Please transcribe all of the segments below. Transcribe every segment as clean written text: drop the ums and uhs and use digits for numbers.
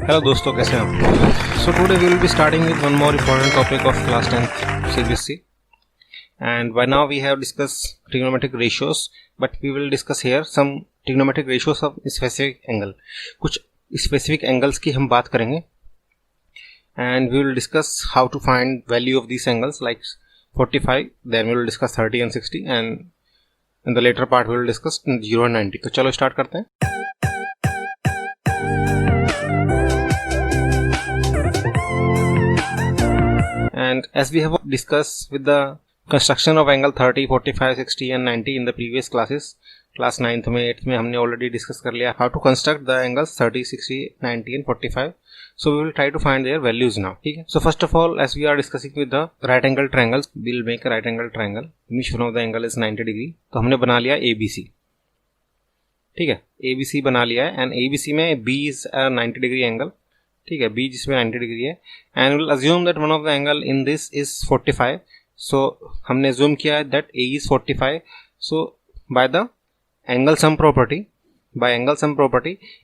Hello दोस्तों, कैसे हैं आप? So today we will be starting with one more important topic of class 10th CBSE, and by now we have discussed trigonometric ratios, but we will discuss here some trigonometric ratios of specific angle. कुछ specific angles की हम बात करेंगे, and we will discuss how to find value of these angles like 45, then we will discuss 30 and 60, and in the later part we will discuss 0 and 90. तो चलो start करते हैं. And as we have discussed with the construction of angle 30, 45, 60 and 90 in the previous classes, class 9th में 8th में हमने already discuss कर लिया how to construct the angles 30, 60, 90 and 45. So we will try to find their values now. ठीक है. So first of all, as we are discussing with the right angle triangles, we will make a right angle triangle in which one of the angle is 90 degree. तो हमने बना लिया ABC. ठीक है, ABC बना लिया है and ABC में B is a 90 degree angle. ठीक है, B जिसमें 90 डिग्री है and will assume that one of the angle in this is 45. So हमने अज्यूम किया है that A is 45. So by the angle sum property,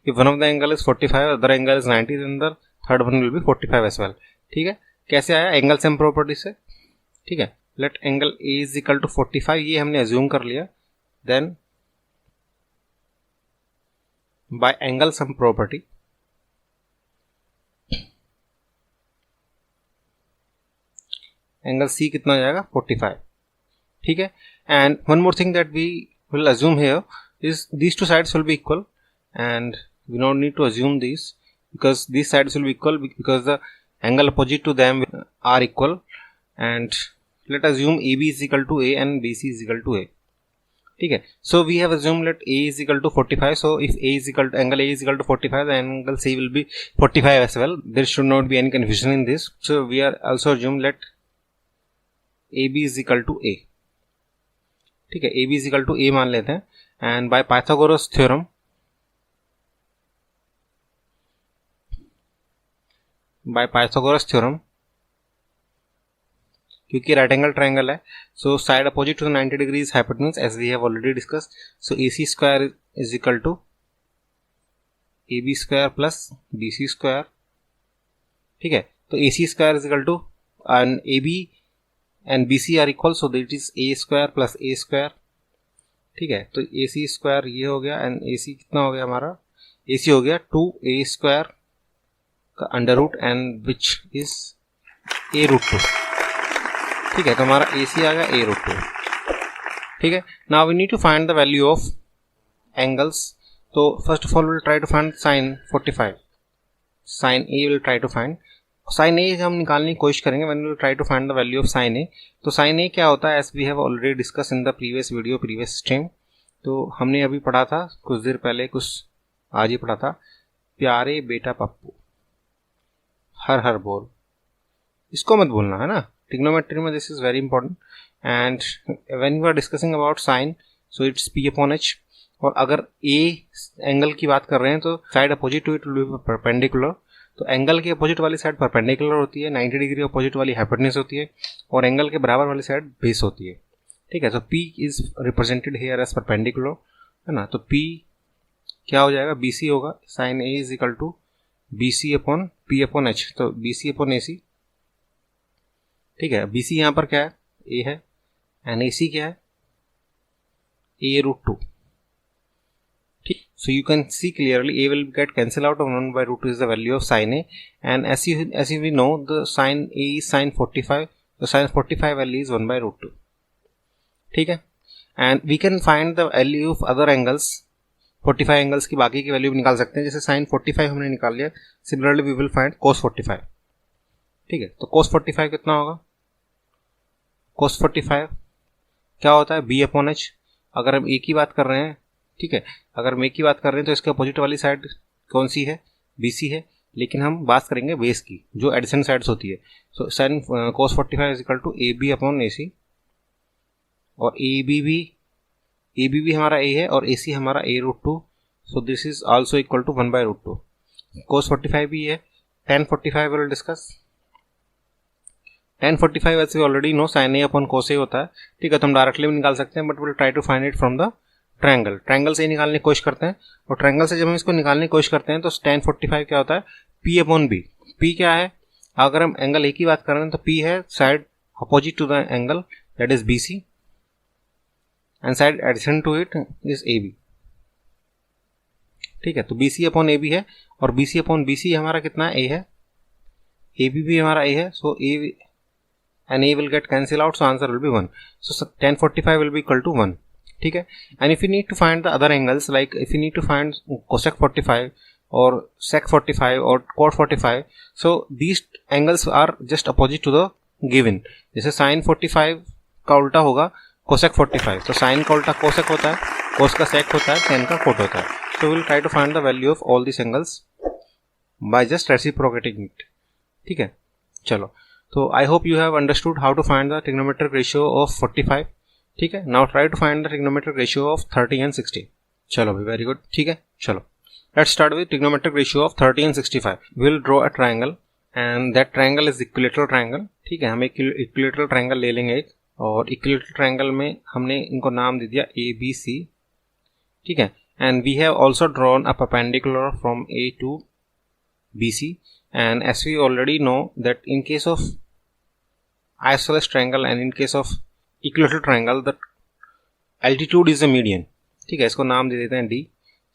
if one of the angle is 45, other angle is 90, then the third one will be 45 as well. ठीक है, कैसे आया? Angle sum property से. ठीक है, let angle A is equal to 45, ये हमने assume कर लिया. Then by angle sum property angle C कितना हो जाएगा? 45. ठीक है, and one more thing that we will assume here is these two sides will be equal and we don't need to assume this because these sides will be equal because the angle opposite to them are equal. And let us assume AB is equal to A and BC is equal to A. ठीक है, so we have assumed that A is equal to 45. So if A is equal to angle A is equal to 45, the angle C will be 45 as well. There should not be any confusion in this. So we are also assume let AB is equal to A. ठीक है, AB is equal to A मान लेते हैं and by Pythagoras theorem, क्योंकि right angle triangle है, so side opposite to the 90 degree is hypotenuse as we have already discussed. So AC square is equal to AB square plus BC square. ठीक है, तो AC square is equal to and AB and BC are equal, so that is A square plus A square. ठीक है, तो AC square ये हो गया and AC कितना हो गया हमारा? AC हो गया 2A स्क्वायर का under root and which is A root 2. ठीक है, तो हमारा AC आ गया A रूट 2. ठीक है, now we need to find the value of angles. तो first of all will try to find sine 45. Sine A will try to find. Sine A हम निकालने की कोशिश करेंगे when we try to find the value of sine A. तो sine A क्या होता है? As we have already discuss in the previous video, previous stream. तो हमने अभी पढ़ा था कुछ देर पहले, कुछ आज ही पढ़ा था, प्यारे बेटा पप्पू हर हर बोल. इसको मत भूलना है ना, ट्रिग्नोमेट्री में this is very important. And when we are discussing about sine, so it's P/H. और अगर ए एंगल की बात कर रहे हैं तो side opposite to it will be perpendicular. तो एंगल के अपोजिट वाली साइड परपेंडिकुलर होती है, 90 डिग्री अपोजिट वाली हाइपोटेन्यूज होती है, और एंगल के बराबर वाली साइड बेस होती है. ठीक है, तो P is represented here as perpendicular, है ना. तो P क्या हो जाएगा? BC होगा. Sine A is equal to BC upon P/H. तो BC अपॉन AC. ठीक है, BC यहाँ पर क्या है? A है एंड AC क्या है? A root 2. So you can see clearly A will get cancelled out, and 1 by root 2 is the value of sin A. And as we know, the sin A is sin 45. The sin 45 value is 1 by root 2. ठीक है, and we can find the value of other angles. 45 angles की बाकी की value भी निकाल सकते हैं. जैसे sin 45 हमने निकाल लिया, similarly we will find cos 45. ठीक है, तो cos 45 कितना होगा? cos 45 क्या होता है? B/H. अगर हम A की बात कर रहे हैं, ठीक है, अगर हम A की बात कर रहे हैं तो इसके अपोजिट वाली साइड कौन सी है? BC है. लेकिन हम बात करेंगे बेस की, जो एडिशन साइड्स होती है. So sine cos 45 is equal to AB upon AC. और AB भी हमारा A है और AC हमारा A root 2. So this is also equal to 1 by root 2. cos 45 भी है. tan 45 will discuss. tan 45 वैसे already know sine A upon cos A होता है. ठीक है, तो हम डायरेक्टली भी निकाल सकते हैं, but will try to find it from the triangle से निकालने की कोशिश करते हैं. और ट्रायंगल से जब हम इसको निकालने की कोशिश करते हैं तो tan 45 क्या होता है? P upon B. P क्या है? अगर हम एंगल A की बात कर रहे हैं तो P है side opposite to the angle that is BC and side adjacent to it is AB. ठीक है, तो BC अपॉन AB है और BC अपॉन BC हमारा कितना A है, AB भी हमारा A है. सो A and A will get cancel out, so answer will be 1. So tan 45 will be equal to 1. ठीक है. And if you need to find the other angles, like if you need to find cosec 45 or sec 45 or cot 45, so these angles are just opposite to the given. जैसे sin 45 का उल्टा होगा cosec 45, तो sin का उल्टा cosec होता है, cos का sec होता है, tan का cot होता है. So we will try to find the value of all these angles by just reciprocating it. ठीक है, चलो. तो I hope you have understood how to find the trigonometric ratio of 45. ठीक है, now try to find the trigonometric ratio of 30 and 60. चलो भाई, very good. ठीक है, चलो let's start with trigonometric ratio of 30 and 65. We will draw a triangle and that triangle is equilateral triangle. ठीक है, हम एक इक्विलेटरल ट्राइंगल ले लेंगे एक, और इक्विलेटरल ट्राइंगल में हमने इनको नाम दे दिया ABC. ठीक है, and we have also drawn a perpendicular from A to BC. And as we already know that in case of isosceles triangle and in case of equilateral triangle, the altitude is a median. ठीक है, इसको नाम दे देते हैं D.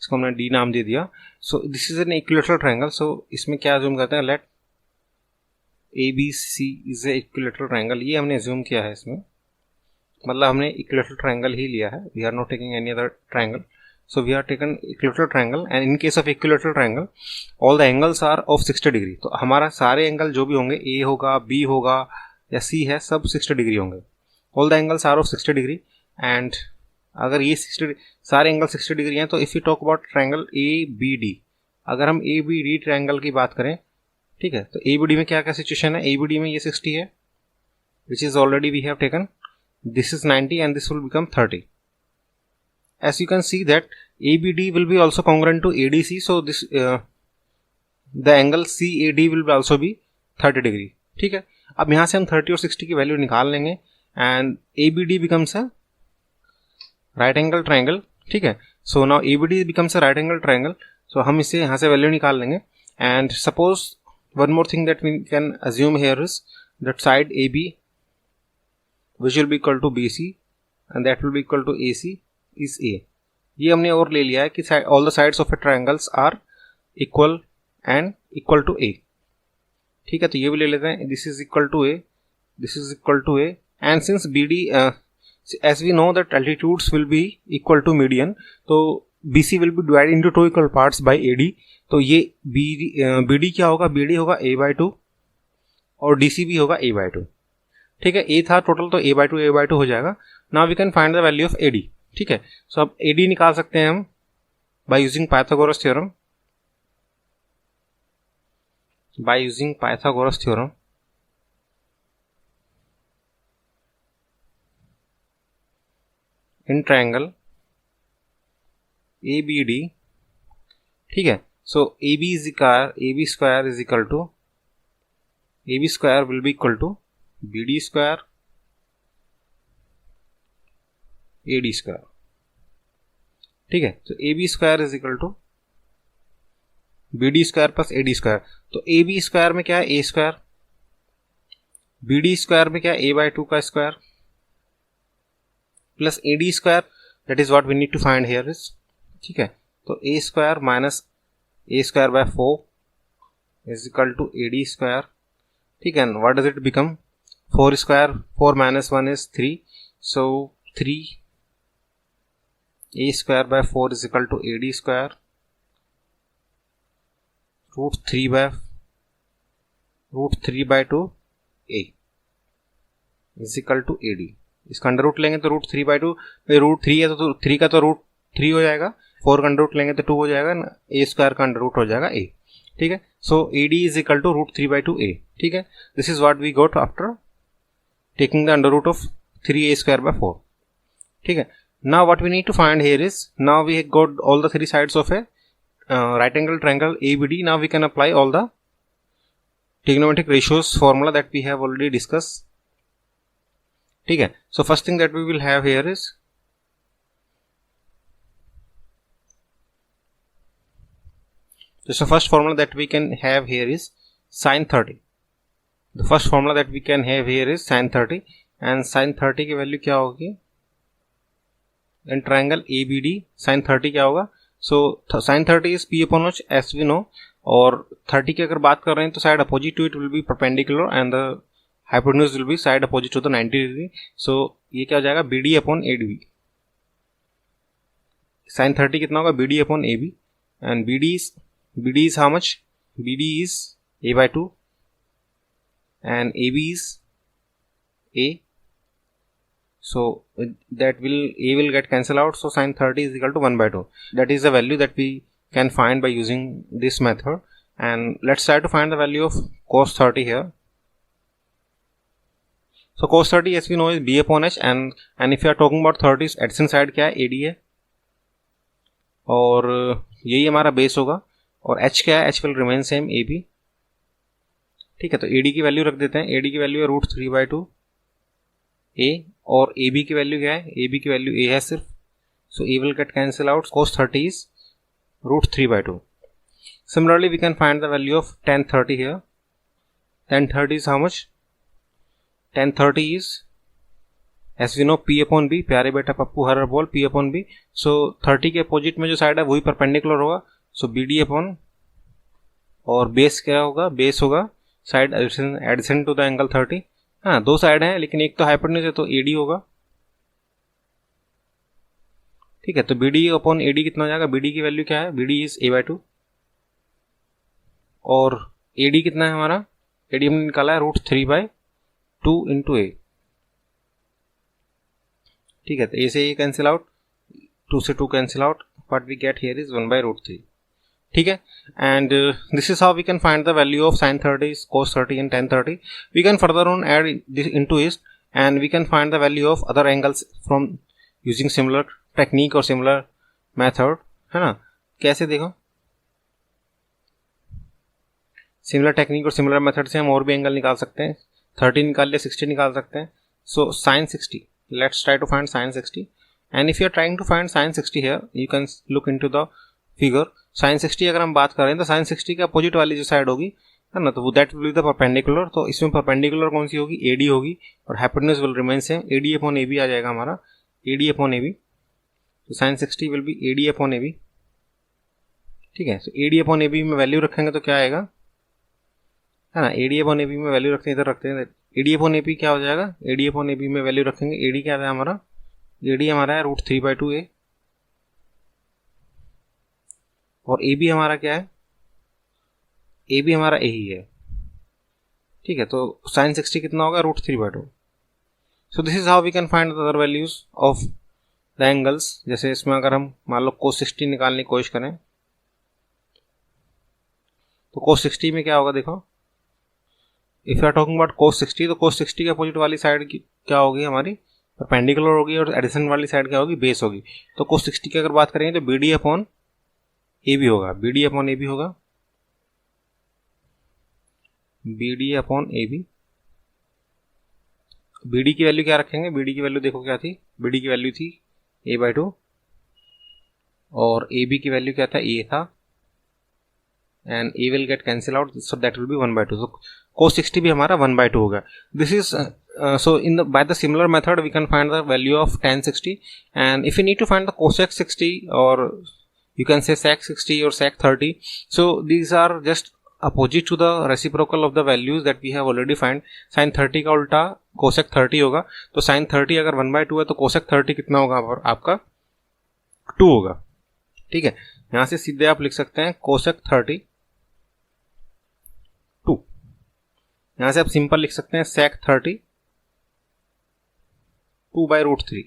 इसको हमने D नाम दे दिया. So this is an equilateral triangle. So इसमें क्या assume करते हैं, let ABC is a equilateral triangle. ये हमने assume किया है इसमें, मतलब हमने equilateral triangle ही लिया है. We are not taking any other triangle. So we are taken equilateral triangle, and in case of equilateral triangle, all the angles are of 60 degree. तो हमारा सारे एंगल जो भी होंगे, A होगा, B होगा या C है, सब 60 डिग्री होंगे. All the angles are of 60 degree. And अगर ये 60 सारे एंगल 60 डिग्री हैं, तो if you talk about triangle ABD, अगर हम ABD ट्रायंगल की बात करें, ठीक है, तो ABD में क्या क्या सिचुएशन है. ABD में ये 60 है, which is already we have taken. This is 90 and this will become 30. As you can see that ABD will be also congruent to ADC, so this the angle CAD will also be 30 degree. ठीक है, अब यहाँ से हम 30 और 60 की value निकाल लेंगे and ABD becomes a right angle triangle. ठीक है, so now ABD becomes a right angle triangle. So हम इसे यहाँ से वैल्यू निकाल लेंगे. And suppose one more thing that we can assume here is that side AB which will be equal to BC and that will be equal to AC is A. ये हमने और ले लिया है कि all the sides of a triangles are equal and equal to A. ठीक है, तो ये भी ले लेते हैं. This is equal to A, this is equal to A, and since BD as we know that altitudes will be equal to median, तो BC will be divided into two equal parts by AD. तो ये BD क्या होगा, BD होगा A/2 और DC भी होगा A/2. ठीक है, A था टोटल, तो A/2 हो जाएगा. Now we can find the value of AD. ठीक है, सो अब AD निकाल सकते हैं हम by using Pythagoras theorem. In triangle ABD. ठीक है, so AB square is equal to AB square will be equal to BD square AD square. ठीक है, तो AB square is equal to BD square plus AD square. तो AB square में क्या है, A square, BD square में क्या है, A/2 का square plus AD square. That is what we need to find here is. ठीक है, तो A square minus A square by 4 is equal to AD square. ठीक है, what does it become, 4 square, 4 minus 1 is 3, so 3 A square by 4 is equal to AD square. Root 3 by 2 A is equal to AD. इसका under root लेंगे तो root 3 by 2, root 3 है तो 3 का तो root 3 हो जाएगा, 4 का अंडर रूट लेंगे तो 2 हो जाएगा, A स्क्वायर का अंडर रूट हो जाएगा A. ठीक है, सो AD is equal to root 3 by 2 A. ठीक है, this is what we got after taking the under root of 3A square by 4. ठीक है, now what we need to find here is, now we got all the three sides of a right angle triangle ABD. Now we can apply all the trigonometric ratios formula that we have already discussed. ठीक है, so first thing that we will have here is So first formula that we can have here is sin 30. The first formula that we can have here is sin 30 and sin 30 की value क्या होगी in triangle ABD sin 30 क्या होगा so sin 30 is P upon H as we know और 30 की अगर बात कर रहे हैं तो side opposite to it will be perpendicular and the hypotenuse will be side opposite to the 90 degree so ये क्या हो जाएगा BD अपॉन AD sin 30 कितना होगा BD upon AB and BD is how much BD is A by 2 and AB is A so that will A will get cancelled out so sin 30 is equal to 1 by 2 that is the value that we can find by using this method and let's try to find the value of cos 30 here. So cos 30 as we know is B upon H and if you are talking about 30 adjacent side क्या है AD है और यही हमारा base होगा और H क्या है H will remain same AB ठीक है तो AD की वैल्यू रख देते हैं AD की वैल्यू है √3/2 A और AB की वैल्यू क्या है AB की वैल्यू A है सिर्फ so A will get cancel out cos 30 is √3/2 similarly we can find the value of tan 30 here tan 30 is how much tan 30 is as we know P upon B प्यारे बेटा पप्पू हर बोल P upon B so 30 के opposite में जो side है वही perpendicular होगा so BD upon और बेस क्या होगा बेस होगा side adjacent to the angle 30 हाँ दो साइड हैं लेकिन एक तो हाइपोटेन्यूज है तो AD होगा ठीक है तो BD अपॉन AD कितना हो जाएगा BD की वैल्यू क्या है BD इज A by 2 और AD कितना है हमारा AD हमने निकाला है √3/2 इंटू A ठीक है तो A से A कैंसिल आउट 2 से 2 cancel out what we get here is 1/√3 ठीक है and this is how we can find the value of sin 30 cos 30 and tan 30 we can further on add this into it and we can find the value of other angles from using similar technique और similar method है ना कैसे देखो similar technique और similar method से हम और भी एंगल निकाल सकते हैं 30 निकाल लिया 60 निकाल सकते हैं सो sin 60 let's try to find sin 60 and if you are trying to find sin 60 here you can look into the figure sin 60 अगर हम बात करें तो sin 60 के अपोजिट वाली जो साइड होगी है ना तो that will be the perpendicular तो इसमें परपेंडिकुलर कौन सी होगी AD होगी और hypotenuse will remain same AD upon AB आ जाएगा हमारा AD अपॉन AB तो sin 60 will be AD upon AB ठीक है तो AD अपॉन AB में वैल्यू रखेंगे तो क्या आएगा है ना AD अपॉन AB में वैल्यू रखते हैं इधर रखते हैं AD अपॉन AB क्या हो जाएगा AD अपॉन AB में वैल्यू रखेंगे AD क्या है हमारा AD हमारा है √3/2 A और AB हमारा क्या है AB हमारा A ही है ठीक है तो sin 60 कितना होगा √3/2 so this is how we can find the other values of the angles जैसे इसमें अगर हम मान लो cos 60 निकालने की कोशिश करें तो cos 60 में क्या होगा देखो if you are talking about cos 60 तो cos 60 के अपोजिट वाली साइड क्या होगी हमारी परपेंडिकुलर होगी और एडिसेंट वाली साइड क्या होगी बेस होगी तो cos 60 की अगर बात करेंगे तो BD अपॉन AB होगा BD अपॉन AB होगा BD अपॉन AB BD की वैल्यू क्या रखेंगे BD की वैल्यू देखो क्या थी BD की वैल्यू थी A by 2 और AB की वैल्यू क्या था A था and A will get cancel out so that will be 1/2 so cos 60 भी हमारा 1/2 होगा this is so in the by the similar method we can find the value of tan 60 and if you need to find the cosec 60 or you can say sec 60 or sec 30 so these are just opposite to the reciprocal of the values that we have already find sin 30 का उल्टा cosec 30 होगा तो sin 30 अगर 1/2 है तो cosec 30 कितना होगा आपका 2 होगा ठीक है यहाँ से सीधे आप लिख सकते हैं cosec 30 2 यहाँ से आप सिंपल लिख सकते हैं sec 30 2/√3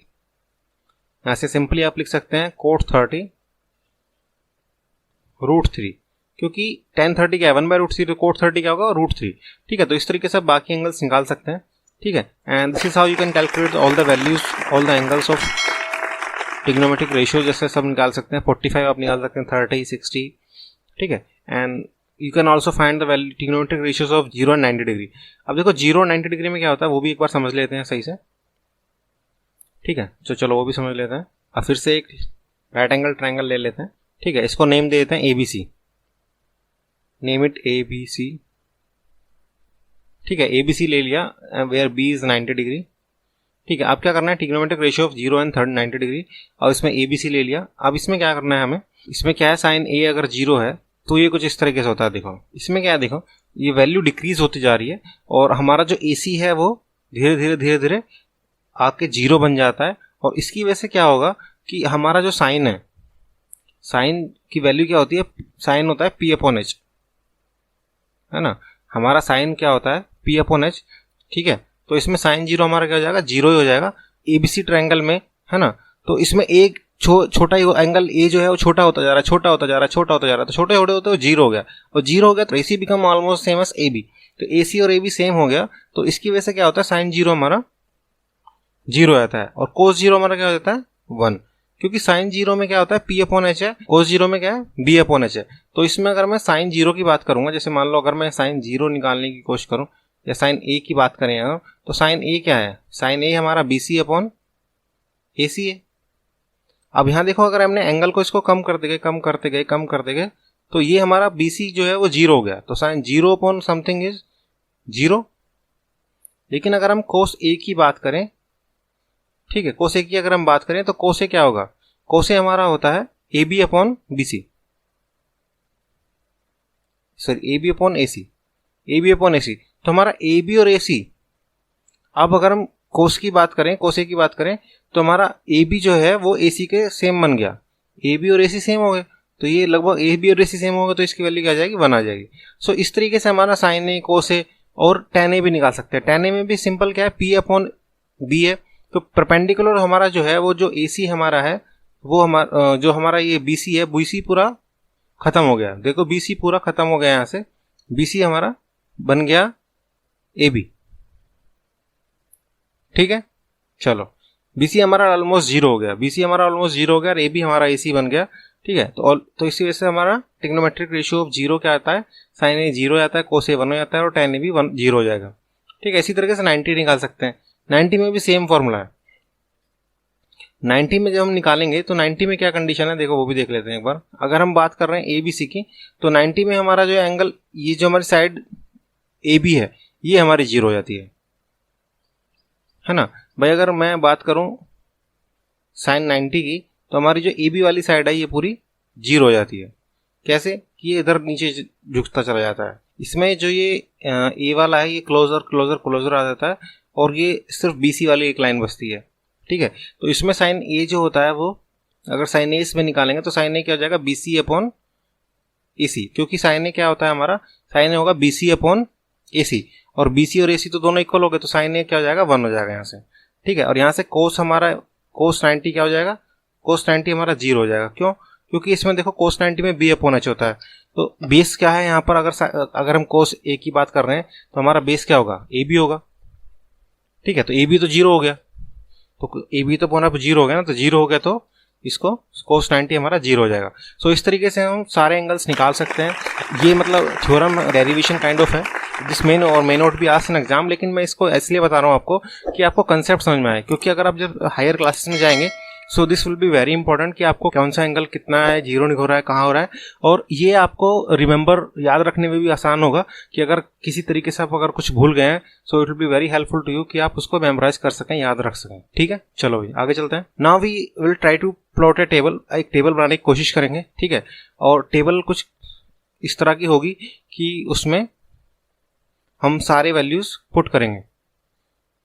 यहाँ से सिंपली आप लिख सकते हैं cot 30 √3 क्योंकि tan 30 क्या है 1/√3 तो cot 30 क्या होगा √3 ठीक है तो इस तरीके से आप बाकी एंगल्स निकाल सकते हैं ठीक है and this is how you can calculate all the values all the angles of trigonometric ratio जैसे सब निकाल सकते हैं 45 आप निकाल सकते हैं 30 60 ठीक है and you can also find the value trigonometric ratios of 0 and 90 degree अब देखो 0 और 90 डिग्री में क्या होता है वो भी एक बार समझ लेते हैं सही से ठीक है तो चलो वो भी समझ लेते हैं अब फिर से एक राइट एंगल ट्रायंगल ले लेते हैं ठीक है इसको नेम दे देते हैं ABC name it A B C, ठीक है, ए बी सी ले लिया, वेयर बी इज 90 डिग्री, ठीक है। अब क्या करना है, trigonometric ratio of 0 and 90 degree, और इसमें ए बी सी ले लिया। अब इसमें क्या करना है हमें, इसमें क्या है, साइन ए अगर 0 है तो ये कुछ इस तरीके से होता है। देखो इसमें क्या है, देखो ये वैल्यू डिक्रीज होती जा रही है और हमारा जो ए सी है वो धीरे धीरे धीरे धीरे आके 0 बन जाता है। और इसकी वजह से क्या होगा कि हमारा जो साइन है, साइन की वैल्यू क्या होती है, साइन होता है पी अपॉन एच, है ना। हमारा साइन क्या होता है, पी अपॉन एच, ठीक है। तो इसमें साइन 0 हमारा क्या हो जाएगा, 0 ही हो जाएगा एबीसी ट्रायंगल में, है ना। तो इसमें एक छोटा ही एंगल ए जो है वो छोटा होता जा रहा है, छोटा होता जा रहा है, छोटा होता जा रहा है, तो छोटे छोटे होते 0 हो गया, और 0 हो गया तो AC become almost same as A B. तो एसी और ए बी सेम हो गया, तो इसकी वजह से क्या होता है, साइन 0 हमारा 0 आता है, और कोस 0 हमारा क्या हो जाता है 1, क्योंकि साइन 0 में क्या होता है, पी अपॉन एच है, कोस 0 में क्या है, बी अपॉन एच है। तो इसमें अगर मैं साइन 0 की बात करूंगा, जैसे मान लो अगर मैं साइन 0 निकालने की कोशिश करूं या साइन ए की बात करें यहाँ, तो साइन ए क्या है, साइन ए हमारा बी सी अपॉन ए सी है। अब यहाँ देखो अगर हमने एंगल को इसको कम करते गए कम करते गए कम करते गए, तो ये हमारा बी सी जो है वो 0 हो गया, तो साइन 0 अपॉन समथिंग इज 0। लेकिन अगर हम कोस ए की बात करें, ठीक है, कोस ए की अगर हम बात करें तो कोस ए क्या होगा, कोस ए हमारा होता है A B upon B C, sorry A B upon A C, A B upon A C. तो हमारा ए बी और ए सी, अब अगर हम कोस की बात करें, कोस ए की बात करें, तो हमारा ए बी जो है वो ए सी के सेम बन गया, ए बी और ए सी सेम हो गए, तो ये लगभग ए बी और ए सी सेम हो गए, तो इसकी वैल्यू क्या आ जाएगी, 1 आ जाएगी। सो इस तरीके से हमारा साइन ए, कोस ए और टेन ए भी निकाल सकते हैं। टेन ए में भी सिंपल क्या है, पी अपॉन बी है, तो परपेंडिकुलर हमारा जो है वो जो ए सी हमारा है वो हमारा जो हमारा ये बी सी है, बी सी पूरा खत्म हो गया, देखो बी सी पूरा खत्म हो गया, यहाँ से बी सी हमारा बन गया ए बी, ठीक है। चलो बीसी हमारा ऑलमोस्ट 0 हो गया, बीसी हमारा ऑलमोस्ट 0 हो गया और ए बी हमारा एसी बन गया, ठीक है। तो इसी वजह से हमारा ट्रिग्नोमेट्रिक रेशियो ऑफ 0 क्या आता है, साइन ए 0 आता है, कोस ए 1 हो जाता है और टेन ए भी 0 हो जाएगा, ठीक है। इसी तरीके से 90 निकाल सकते हैं, 90 में भी सेम फॉर्मूला है। 90 में जब हम निकालेंगे तो 90 में क्या कंडीशन है, देखो वो भी देख लेते हैं एक बार। अगर हम बात कर रहे हैं ए बी सी की, तो 90 में हमारा जो एंगल, ये जो हमारी साइड ए बी है ये हमारी 0 हो जाती है ना भाई। अगर मैं बात करूं साइन 90 की, तो हमारी जो ए बी वाली साइड है ये पूरी 0 हो जाती है। कैसे कि ये इधर नीचे झुकता चला जाता है। इसमें जो ये ए वाला है ये क्लोजर क्लोजर क्लोजर आ जाता है और ये सिर्फ बी सी वाली एक लाइन बचती है, ठीक है। तो इसमें साइन ए जो होता है वो, अगर साइन ए इसमें निकालेंगे तो साइन ए क्या हो जाएगा, बी सी अपॉन ए सी, क्योंकि साइन ए क्या होता है हमारा, साइन ए होगा बी सी अपॉन ए सी, और बी सी और ए सी तो दोनों इक्वल हो गए, तो साइन ए क्या हो जाएगा, 1 हो जाएगा यहाँ से, ठीक है। और यहाँ से कोस हमारा, कोस 90 क्या हो जाएगा, कोस 90 हमारा 0 हो जाएगा। क्यों, क्योंकि इसमें देखो कोस 90 में बी अपॉन एच होता है, तो बेस क्या है यहाँ पर, अगर हम कोस ए की बात कर रहे हैं तो हमारा बेस क्या होगा, ए बी होगा, ठीक है। तो ए बी तो 0 हो गया, तो ए बी तो पूरा 0 हो गया ना, तो 0 हो गया तो इसको कोस 90 हमारा 0 हो जाएगा। सो इस तरीके से हम सारे एंगल्स निकाल सकते हैं। ये मतलब थ्योरम डेरिवेशन काइंड ऑफ है, जिस मेन और मे नोट भी आज एन एग्जाम, लेकिन मैं इसको इसलिए बता रहा हूँ आपको कि आपको कंसेप्ट समझ में आए, क्योंकि अगर आप जब हायर क्लासेस में जाएंगे so this will be very important कि आपको कौन सा एंगल कितना है, 0 नहीं हो रहा है, कहाँ हो रहा है, और ये आपको रिमेंबर याद रखने में भी आसान होगा कि अगर किसी तरीके से आप अगर कुछ भूल गए हैं so it will be very helpful to you कि आप उसको मेमोराइज कर सकें, याद रख सकें, ठीक है। चलो भाई आगे चलते हैं। Now we will try to plot a table, एक टेबल बनाने की कोशिश करेंगे, ठीक है। और टेबल कुछ इस तरह की होगी कि उसमें हम सारे वैल्यूज पुट करेंगे,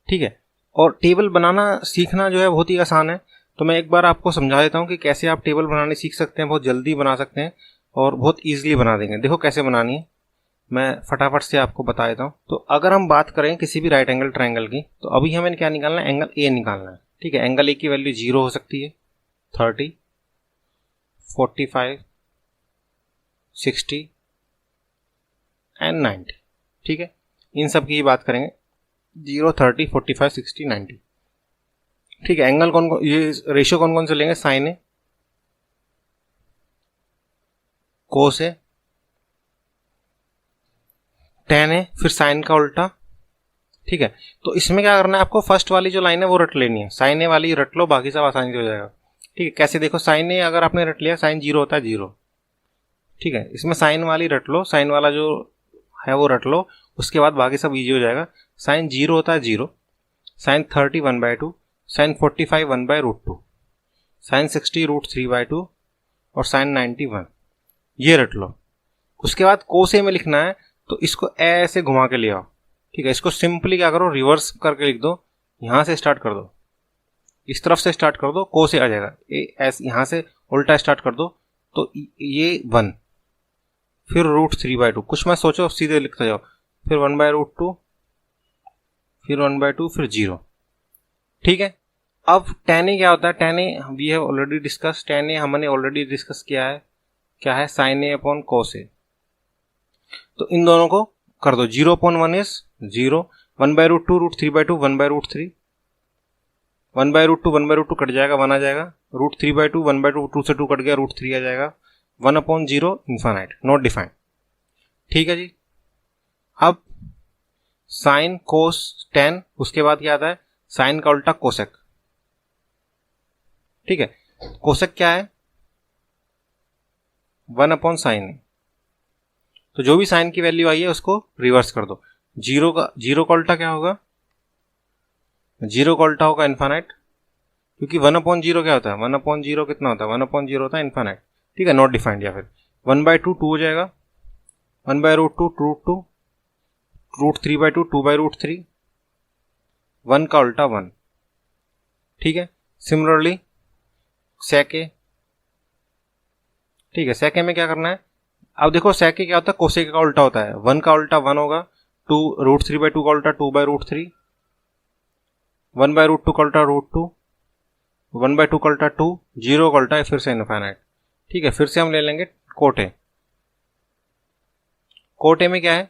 ठीक है। और टेबल बनाना सीखना जो है बहुत ही आसान है, तो मैं एक बार आपको समझा देता हूँ कि कैसे आप टेबल बनाने सीख सकते हैं, बहुत जल्दी बना सकते हैं और बहुत ईजिली बना देंगे। देखो कैसे बनानी है, मैं फटाफट से आपको बता देता हूँ। तो अगर हम बात करें किसी भी राइट एंगल ट्रायंगल की, तो अभी हमें क्या निकालना है, एंगल ए निकालना है, ठीक है। एंगल ए की वैल्यू 0 हो सकती है, 30, 45, 60 एंड 90, ठीक है। इन सब की बात करेंगे, 0, 30, 45, 60, 90, ठीक है। एंगल कौन कौन, ये रेशियो कौन कौन से लेंगे, साइन ए, कोस ए, टेन ए, फिर साइन का उल्टा, ठीक है। तो इसमें क्या करना है आपको, फर्स्ट वाली जो लाइन है वो रट लेनी है, साइन ए वाली रट लो, बाकी सब आसानी से हो जाएगा, ठीक है। कैसे, देखो साइन ए अगर आपने रट लिया, साइन 0 होता है 0, ठीक है, इसमें साइन वाली रट लो, साइन वाला जो है वो रट लो, उसके बाद बाकी सब इजी हो जाएगा। साइन 0 होता है 0, साइन 30 1/2, साइन 45 1/√2, साइन 60 √3/2 और साइन 90 1, ये रट लो। उसके बाद कोसे में लिखना है तो इसको ऐसे घुमा के ले आओ, ठीक है। इसको सिंपली क्या करो, रिवर्स करके लिख दो, यहां से स्टार्ट कर दो, इस तरफ से स्टार्ट कर दो, कोसे आ जाएगा, ऐसे यहां से उल्टा स्टार्ट कर दो तो ये 1, फिर √3/2, कुछ मत सोचो, सीधे लिखते जाओ, फिर 1/√2, फिर 1/2, फिर 0, ठीक है। अब tan a क्या होता है, tan a we have already discuss, tan a हमने ऑलरेडी डिस्कस किया है, क्या है, sin a upon cos a। तो इन दोनों को कर दो, 0/1 इज 0, 1/√2 √3/2 1/√3, 1/√2 1/√2 कट जाएगा, 1 आ जाएगा, √3/2 1/2 से 2 कट गया, √3 आ जाएगा, 1/0 इन्फानाइट, नॉट डिफाइंड, ठीक है जी। अब साइन कोस tan, उसके बाद क्या आता है, साइन का उल्टा कोसेक, ठीक है। कोसेक क्या है, 1/sin। तो जो भी साइन की वैल्यू आई है उसको रिवर्स कर दो। 0 का उल्टा क्या होगा, 0 का उल्टा होगा इन्फानाइट, क्योंकि 1/0 क्या होता है, 1/0 कितना होता है, 1/0 होता है इन्फानाइट, ठीक है, नॉट डिफाइंड। या फिर 1/2 2 हो जाएगा, 1/√2 √2, √3/2 2/√3, 1 का उल्टा 1, ठीक है। सिमिलरली sec a, ठीक है, sec a में क्या करना है, अब देखो sec a क्या होता है, कोसेक का उल्टा होता है, 1 का उल्टा 1 होगा, 2 √3/2 का उल्टा 2/√3, 1/√2 का उल्टा √2, 1/2 का उल्टा 2, 0 का उल्टा फिर से इनफाइनाइट, ठीक है। फिर से हम ले लेंगे कोट a। कोट a में क्या है,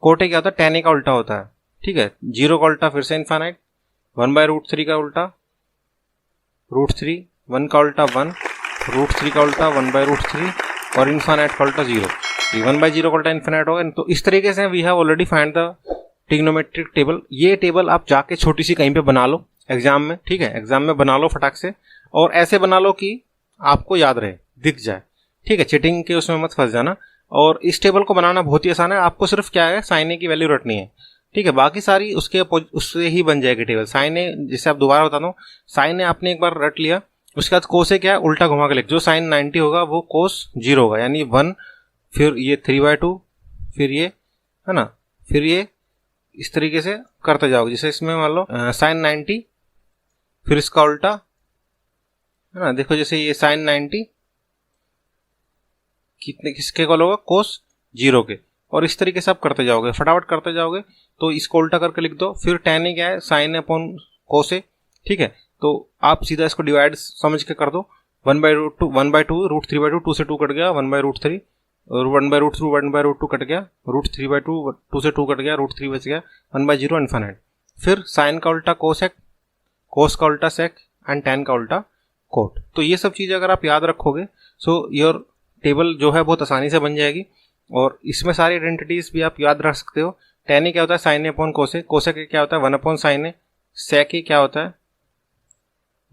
कोट a क्या होता है, tan a का उल्टा होता है, ठीक है। 0 का उल्टा फिर से इनफाइनाइट, 1/√3 का उल्टा √3, 1 का उल्टा 1, √3 का उल्टा 1/√3 और इनफाइनाइट का उल्टा 0, 1/0 का उल्टा इनफाइनाइट होगा। तो इस तरीके से we have already find the trigonometric table. ये टेबल आप जाके छोटी सी कहीं पे बना लो एग्जाम में, ठीक है, एग्जाम में बना लो फटाक से, और ऐसे बना लो कि आपको याद रहे, दिख जाए, ठीक है, चीटिंग के उसमें मत फंस जाना। और इस टेबल को बनाना बहुत ही आसान है, आपको सिर्फ क्या है, साइन ए की वैल्यू रटनी है, ठीक है, बाकी सारी उससे ही बन जाएगी टेबल। साइन ए, जैसे आप दोबारा बताता हूँ, साइन ए आपने एक बार रट लिया, उसके बाद कोस ए क्या है, उल्टा घुमा के लिख, जो साइन 90 होगा वो कोस 0 होगा, यानी 1, फिर ये 3/2, फिर ये, है ना, फिर ये, इस तरीके से करते जाओगे। जैसे इसमें मान लो साइन 90, फिर इसका उल्टा, है ना, देखो जैसे ये साइन 90 कितने किसके कॉल होगा, कोस 0 के, और इस तरीके से आप करते जाओगे, फटाफट करते जाओगे। तो इसको उल्टा करके लिख दो, फिर tan क्या है, साइन अपॉन कोस ए, ठीक है। तो आप सीधा इसको डिवाइड समझ के कर दो, 1/2 √3/2, 2 से 2 कट गया, 1/√3, और 1/√2 1/√2 कट गया, √3/2 2 से 2 कट गया, √3 बच गया, 1/0 इनफाइनाइट। फिर साइन का उल्टा कोसेक, कोस का उल्टा सेक एंड tan का उल्टा कोट। तो ये सब चीज़ अगर आप याद रखोगे, सो योर टेबल जो है बहुत आसानी से बन जाएगी। और इसमें सारी आइडेंटिटीज भी आप याद रख सकते हो। tan क्या होता है, साइन ए अपॉन कोसे, कोसे क्या होता है 1/sin a, sec a क्या होता है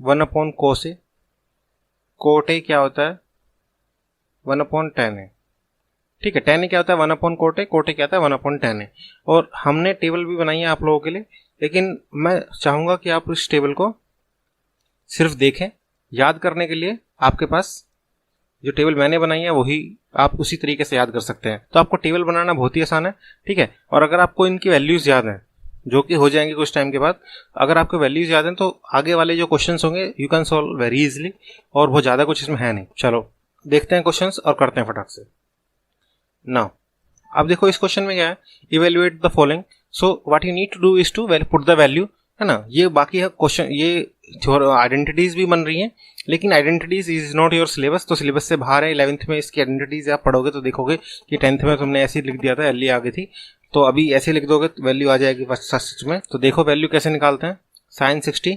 1/cos a, कोट a क्या होता है 1/tan a, ठीक है। tan क्या होता है 1/कोट a, कोट a क्या होता है 1/tan a। और हमने टेबल भी बनाई है आप लोगों के लिए, लेकिन मैं चाहूंगा कि आप इस टेबल को सिर्फ देखें, याद करने के लिए आपके पास जो टेबल मैंने बनाई है वही आप उसी तरीके से याद कर सकते हैं। तो आपको टेबल बनाना बहुत ही आसान है, ठीक है। और अगर आपको इनकी वैल्यूज याद हैं, जो कि हो जाएंगे कुछ टाइम के बाद, अगर आपको वैल्यूज याद हैं तो आगे वाले जो क्वेश्चंस होंगे you can solve very easily, और बहुत ज़्यादा कुछ इसमें है नहीं। चलो देखते हैं क्वेश्चंस और करते हैं फटाक से। नाउ अब देखो इस क्वेश्चन में क्या है, evaluate the following, so what you need to do is to put the value, है ना। ये बाकी है क्वेश्चन, ये आइडेंटिटीज भी बन रही हैं, लेकिन identities is not your syllabus, तो सिलेबस से बाहर है। 11th में इसकी आइडेंटिटीज आप पढ़ोगे तो देखोगे कि 10th में तुमने ऐसे ही लिख दिया था, एल आ गई थी, तो अभी ऐसे लिख दोगे तो वैल्यू आ जाएगी सच में। तो देखो वैल्यू कैसे निकालते हैं, साइन 60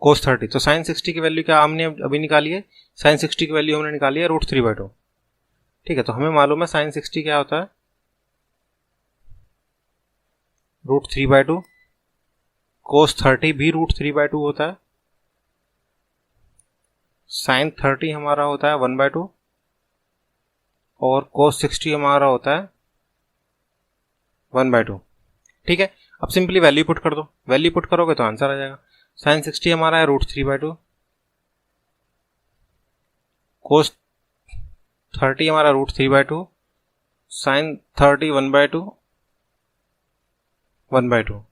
कोस 30। तो साइन 60 की वैल्यू क्या हमने अभी निकाली है, साइन 60 की वैल्यू हमने निकाली है √3/2, ठीक है। तो हमें मालूम है साइन 60 क्या होता है √3/2, कोस 30 भी √3/2 होता है, साइन 30 हमारा होता है 1/2, और cos 60 हमारा होता है 1/2। ठीक है, अब सिंपली वैल्यू पुट कर दो, वैल्यू पुट करोगे तो आंसर आ जाएगा। sin 60 हमारा है √3/2, cos 30 हमारा √3/2, sin 30 1/2।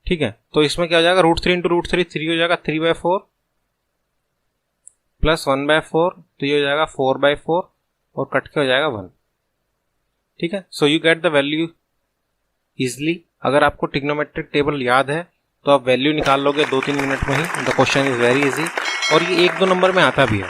ठीक है, तो इसमें क्या हो जाएगा, √3 इंटू √3 3 हो जाएगा, 3/4 प्लस 1/4, तो ये हो जाएगा 4/4 और कट के हो जाएगा 1। ठीक है, so you get the value easily. अगर आपको ट्रिग्नोमेट्रिक टेबल याद है तो आप वैल्यू निकाल लोगे 2-3 मिनट में ही। The question is very easy, और ये 1-2 नंबर में आता भी है।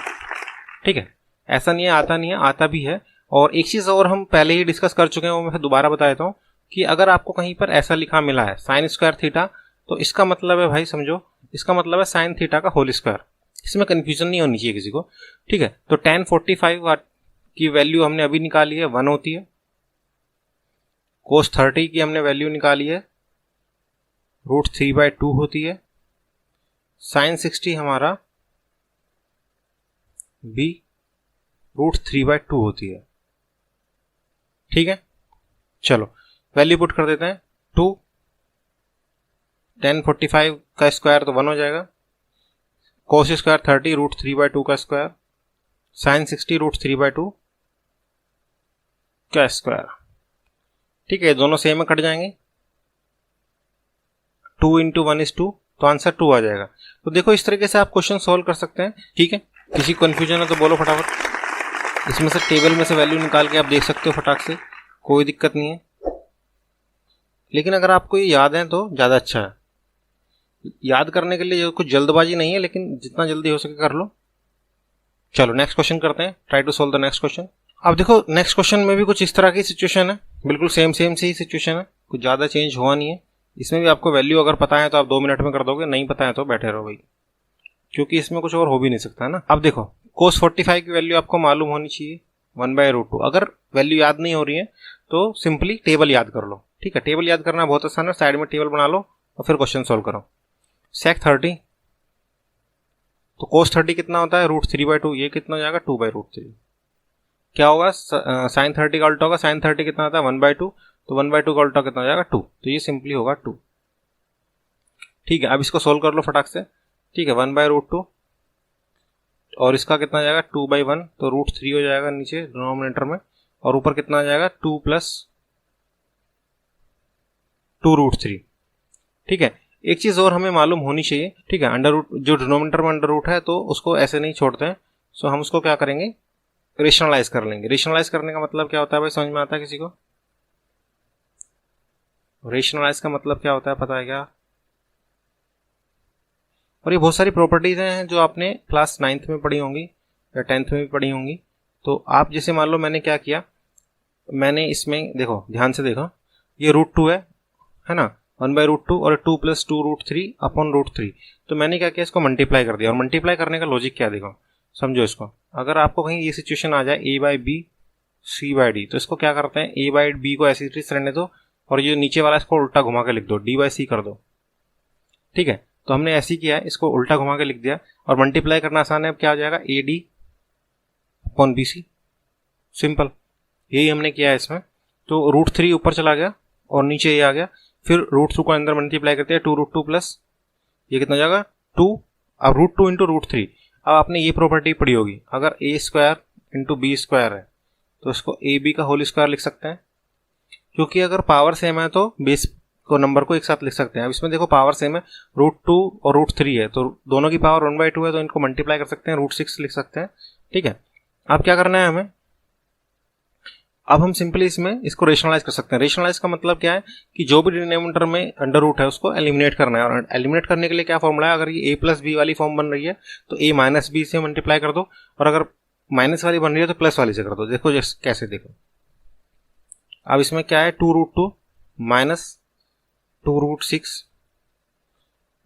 ठीक है, ऐसा नहीं है आता नहीं है, आता भी है। और एक चीज और हम पहले ही डिस्कस कर चुके हैं, वो मैं दोबारा बता देता हूँ कि अगर आपको कहीं पर ऐसा लिखा मिला है sin स्क्वायर थीटा, तो इसका मतलब है भाई समझो, इसका मतलब है sin थीटा का होल स्क्वायर। इसमें कंफ्यूजन नहीं होनी चाहिए किसी को। ठीक है, तो tan 45 की वैल्यू हमने अभी निकाली है 1 होती है, cos 30 की हमने वैल्यू निकाली है √3/2 होती है, sin 60 हमारा भी √3/2 होती है। ठीक है, चलो वैल्यू पुट कर देते हैं। 2 tan 45 का स्क्वायर तो 1 हो जाएगा, cos स्क्वायर 30 √3/2 का स्क्वायर, sin 60 √3/2 का स्क्वायर। ठीक है, दोनों सेम में कट जाएंगे, 2 इंटू 1 is 2, तो आंसर 2 आ जाएगा। तो देखो इस तरीके से आप क्वेश्चन सॉल्व कर सकते हैं। ठीक है, किसी को कन्फ्यूजन है तो बोलो फटाफट। इसमें से टेबल में से वैल्यू निकाल के आप देख सकते हो फटाक से, कोई दिक्कत नहीं है। लेकिन अगर आपको ये याद है तो ज़्यादा अच्छा है। याद करने के लिए कुछ जल्दबाजी नहीं है, लेकिन जितना जल्दी हो सके कर लो। चलो नेक्स्ट क्वेश्चन करते हैं, try to solve the next question. अब देखो नेक्स्ट क्वेश्चन में भी कुछ इस तरह की सिचुएशन है, बिल्कुल सेम से ही सिचुएशन है, कुछ ज़्यादा चेंज हुआ नहीं है। इसमें भी आपको वैल्यू अगर पता है तो आप 2 मिनट में कर दोगे, नहीं पता है तो बैठे रहो भाई, क्योंकि इसमें कुछ और हो भी नहीं सकता है ना। अब देखो cos 45 की वैल्यू आपको मालूम होनी चाहिए 1/√2। अगर वैल्यू याद नहीं हो रही है तो सिंपली टेबल याद कर लो। ठीक है, टेबल याद करना बहुत आसान है, साइड में टेबल बना लो और फिर क्वेश्चन सोल्व करो। sec 30, तो cos 30 कितना होता है √3/2, ये कितना हो जाएगा 2/√3। क्या होगा, sin 30 का उल्टा होगा, sin 30 कितना होता है 1/2, तो 1/2 का उल्टा कितना हो जाएगा 2, तो ये सिंपली होगा 2। ठीक है, अब इसको सोल्व कर लो फटाक से। ठीक है, 1/√2 और इसका कितना आ जाएगा 2/1, तो √3 हो जाएगा नीचे डिनोमिनेटर में, और ऊपर कितना आ जाएगा 2 + 2√3। ठीक है, एक चीज और हमें मालूम होनी चाहिए। ठीक है, अंडर रूट जो डिनोमिनेटर में अंडर रूट है तो उसको ऐसे नहीं छोड़ते हैं, सो हम उसको क्या करेंगे, रेशनलाइज कर लेंगे। रेशनलाइज करने का मतलब क्या होता है भाई, समझ में आता है किसी को? रेशनलाइज का मतलब क्या होता है पता है क्या? और ये बहुत सारी प्रॉपर्टीज हैं जो आपने क्लास 9th में पढ़ी होंगी या 10th में भी पढ़ी होंगी। तो आप जैसे मान लो मैंने क्या किया, मैंने इसमें देखो ध्यान से देखो, ये √2 है ना, 1/√2 और 2 + 2√3/√3। तो मैंने क्या किया, इसको मल्टीप्लाई कर दिया। और मल्टीप्लाई करने का लॉजिक क्या, देखो समझो इसको। अगर आपको कहीं ये सिचुएशन आ जाए a/b c/d, तो इसको क्या करते हैं, a/b को ऐसी रहने दो और ये नीचे वाला इसको उल्टा घुमा के लिख दो, d/c कर दो। ठीक है, तो हमने ऐसे किया है, इसको उल्टा घुमा के लिख दिया। और मल्टीप्लाई करना आसान है, अब क्या हो जाएगा AD/BC, सिंपल। यही हमने किया है इसमें। तो √3 ऊपर चला गया और नीचे ये आ गया, फिर √2 को अंदर मल्टीप्लाई करते हैं, 2√2 प्लस ये कितना हो जाएगा 2। अब √2 इंटू √3। अब आपने ये प्रॉपर्टी पढ़ी होगी, अगर a² इंटू b² है तो इसको ab का होल स्क्वायर लिख सकते हैं, क्योंकि अगर पावर सेम है तो बेस को नंबर को एक साथ लिख सकते हैं। अब इसमें देखो पावर सेम है, √2 और √3 है, तो दोनों की पावर 1/2 है, तो इनको मल्टीप्लाई कर सकते हैं, √6 लिख सकते हैं। ठीक है, अब क्या करना है हमें, अब हम सिंपली इसमें इसको रेशनलाइज कर सकते हैं। रेशनलाइज का मतलब क्या है कि जो भी डिनोमिनेटर में अंडर रूट है उसको एलिमिनेट करना है। और एलिमिनेट करने के लिए क्या फॉर्मूला है, अगर ये a+b वाली फॉर्म बन रही है तो a-b से मल्टीप्लाई कर दो, और अगर माइनस वाली बन रही है तो प्लस वाली से कर दो। देखो कैसे, देखो अब इसमें क्या है, 2√2 माइनस 2√6